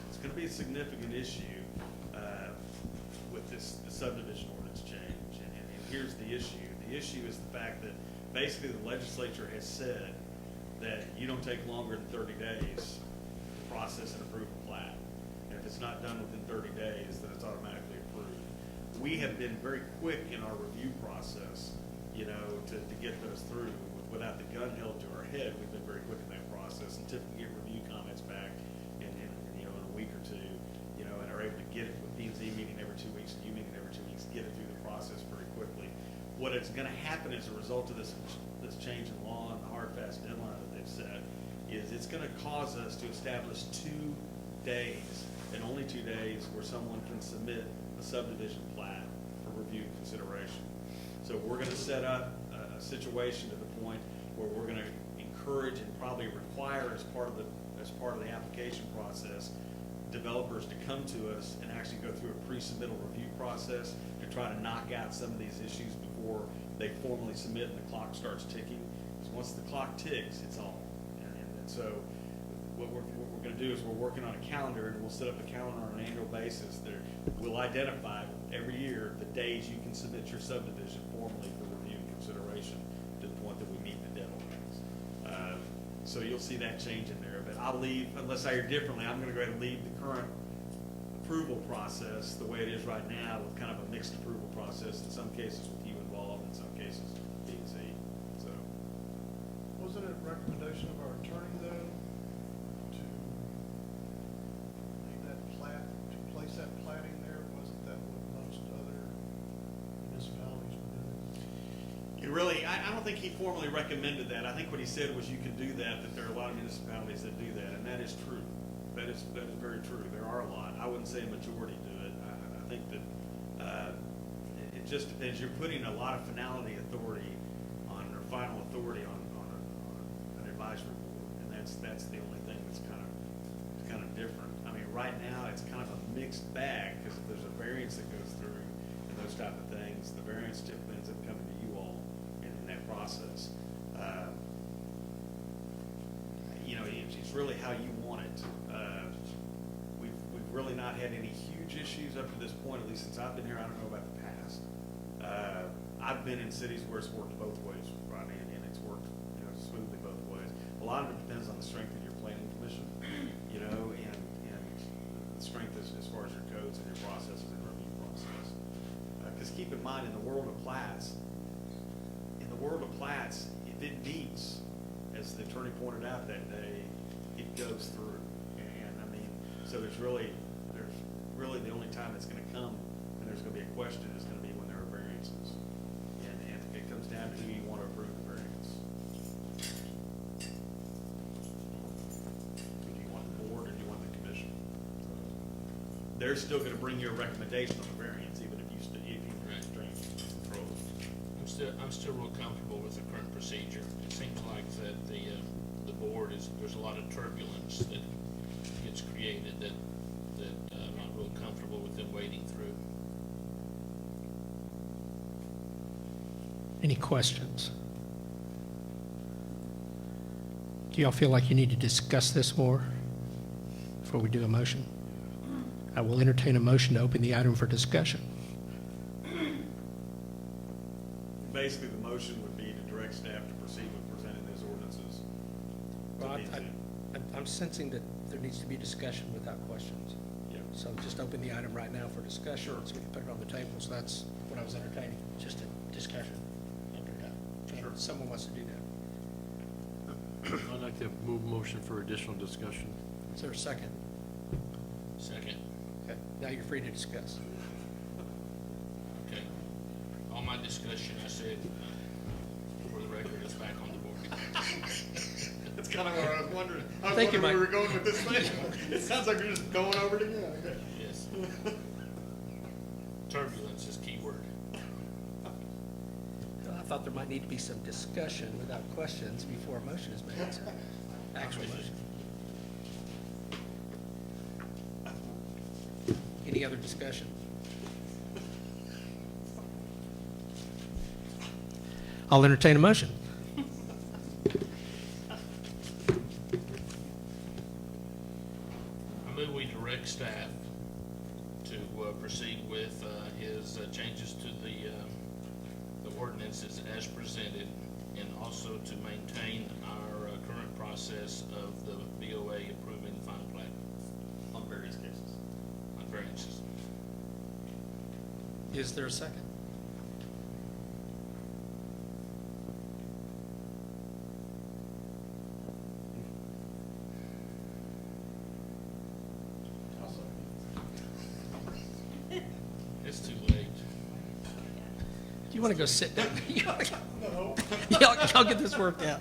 it's going to be a significant issue with the subdivision ordinance change. And here's the issue. The issue is the fact that basically the legislature has said that you don't take longer than 30 days to process and approve a plat. And if it's not done within 30 days, then it's automatically approved. We have been very quick in our review process, you know, to get those through. Without the gun held to our head, we've been very quick in that process, and typically get review comments back in you know, in a week or two, you know, and are able to get it with P&Z meeting every 2 weeks and you meeting every 2 weeks, get it through the process pretty quickly. What is going to happen as a result of this change in law and the hard fast deadline that they've set is it's going to cause us to establish 2 days, and only 2 days, where someone can submit a subdivision plat for review and consideration. So we're going to set up a situation to the point where we're going to encourage and probably require, as part of the application process, developers to come to us and actually go through a pre-submittal review process to try to knock out some of these issues before they formally submit and the clock starts ticking. Because once the clock ticks, it's on. And so what we're going to do is we're working on a calendar, and we'll set up a calendar on an annual basis. We'll identify every year the days you can submit your subdivision formally for review and consideration to the point that we meet the deadlines. So you'll see that change in there. But I'll leave, unless I hear differently, I'm going to go ahead and leave the current approval process the way it is right now, with kind of a mixed approval process, in some cases with you involved, in some cases P&Z. So, Wasn't it a recommendation of our attorney, though, to leave that plat, to place that platting there? Wasn't that what most other municipalities were doing? I don't think he formally recommended that. I think what he said was you can do that there are a lot of municipalities that do that, and that is true. That is very true. There are a lot. I wouldn't say a majority do it. I think that it just depends. You're putting a lot of finality authority on, or final authority on an advisory board, and that's the only thing that's kind of different. I mean, right now it's kind of a mixed bag, because if there's a variance that goes through and those type of things, the variance typically ends up coming to you all in that process. You know, it's really how you want it. We've really not had any huge issues up to this point, at least since I've been here. I don't know about the past. I've been in cities where it's worked both ways, Rodney, and it's worked, you know, smoothly both ways. A lot of it depends on the strength of your planning commission, you know, and the strength as far as your codes and your processes and review process. Because keep in mind, in the world of plats, if it meets, as the attorney pointed out that day, it goes through. And I mean, so there's really the only time it's going to come and there's going to be a question is going to be when there are variances. And it comes down to who you want to approve the variance. Do you want the board, or do you want the commission? They're still going to bring you a recommendation on the variance, even if you restrain control. I'm still real comfortable with the current procedure. It seems like that the board there's a lot of turbulence that gets created that I'm not real comfortable with them wading through. Any questions? Do y'all feel like you need to discuss this more before we do a motion? I will entertain a motion to open the item for discussion. Basically, the motion would be to direct staff to proceed with presenting those ordinances. Well, I'm sensing that there needs to be discussion without questions. Yeah. So just open the item right now for discussion, so we can put it on the table. So that's what I was entertaining, just a discussion. Sure. Someone wants to do that. I'd like to move motion for additional discussion. Is there a second? Second. Now you're free to discuss. Okay. All my discussion, I said, for the record, is back on the board. That's kind of where I was wondering. I was Thank you, wondering where Mike. we were going with this thing. It sounds like we're just going over it again. Okay. Yes. Turbulence is key word. I thought there might need to be some discussion without questions before a motion is made. So, actual motion. Any other discussion? I'll entertain a motion. I move we direct staff to proceed with his changes to the ordinances as presented, and also to maintain our current process of the VOA approving the final plat On various cases. on variances. Is there a second? It's too late. Do you want to go sit down? Y'all get this worked out.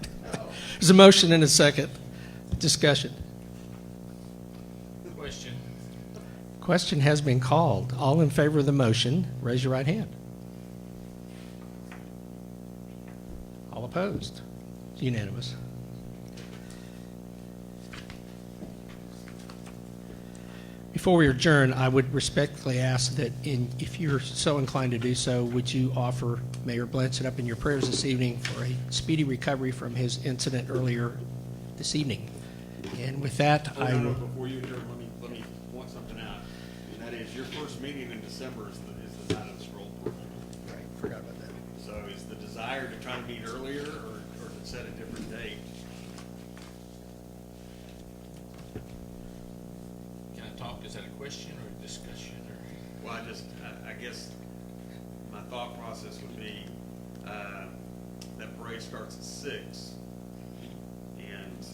There's a motion and a second. Discussion. Question. Question has been called. All in favor of the motion, raise your right hand. All opposed? It's unanimous. Before we adjourn, I would respectfully ask that if you're so inclined to do so, would you offer Mayor Blanchett up in your prayers this evening for a speedy recovery from his incident earlier this evening? And with that, I will... Before you adjourn, let me point something out. And that is, your first meeting in December is the night of the STROLL program. Right, forgot about that. So is the desire to try to meet earlier or to set a different date? Can I talk? Is that a question or a discussion? Or? Well, I guess my thought process would be, that parade starts at 6. And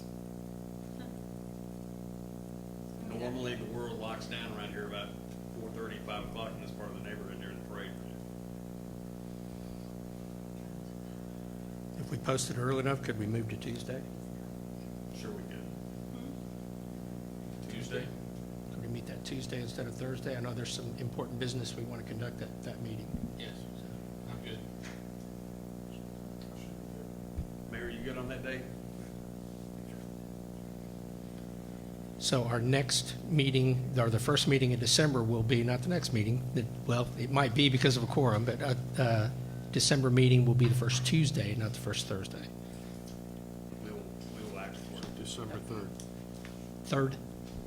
normally the world locks down around here about 4:30, 5 o'clock in this part of the neighborhood during the parade. If we posted early enough, could we move to Tuesday? Sure we could. Tuesday? Could we meet that Tuesday instead of Thursday? I know there's some important business we want to conduct at that meeting. Yes. I'm good. Mayor, you good on that day? So our next meeting, or the first meeting in December will be, not the next meeting, well, it might be because of a quorum, but December meeting will be the first Tuesday, not the first Thursday. We will act for it. December 3rd. Third?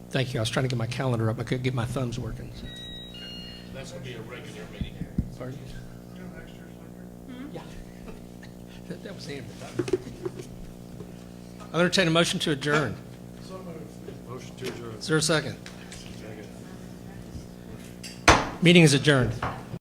Thank you. I was trying to get my calendar up. I couldn't get my thumbs working. That's going to be a regular meeting. Pardon? You know, next year's like Yeah. That was the end of the time. I'll entertain a motion to adjourn. so moved. Motion to adjourn. Is there a second? Meeting is adjourned.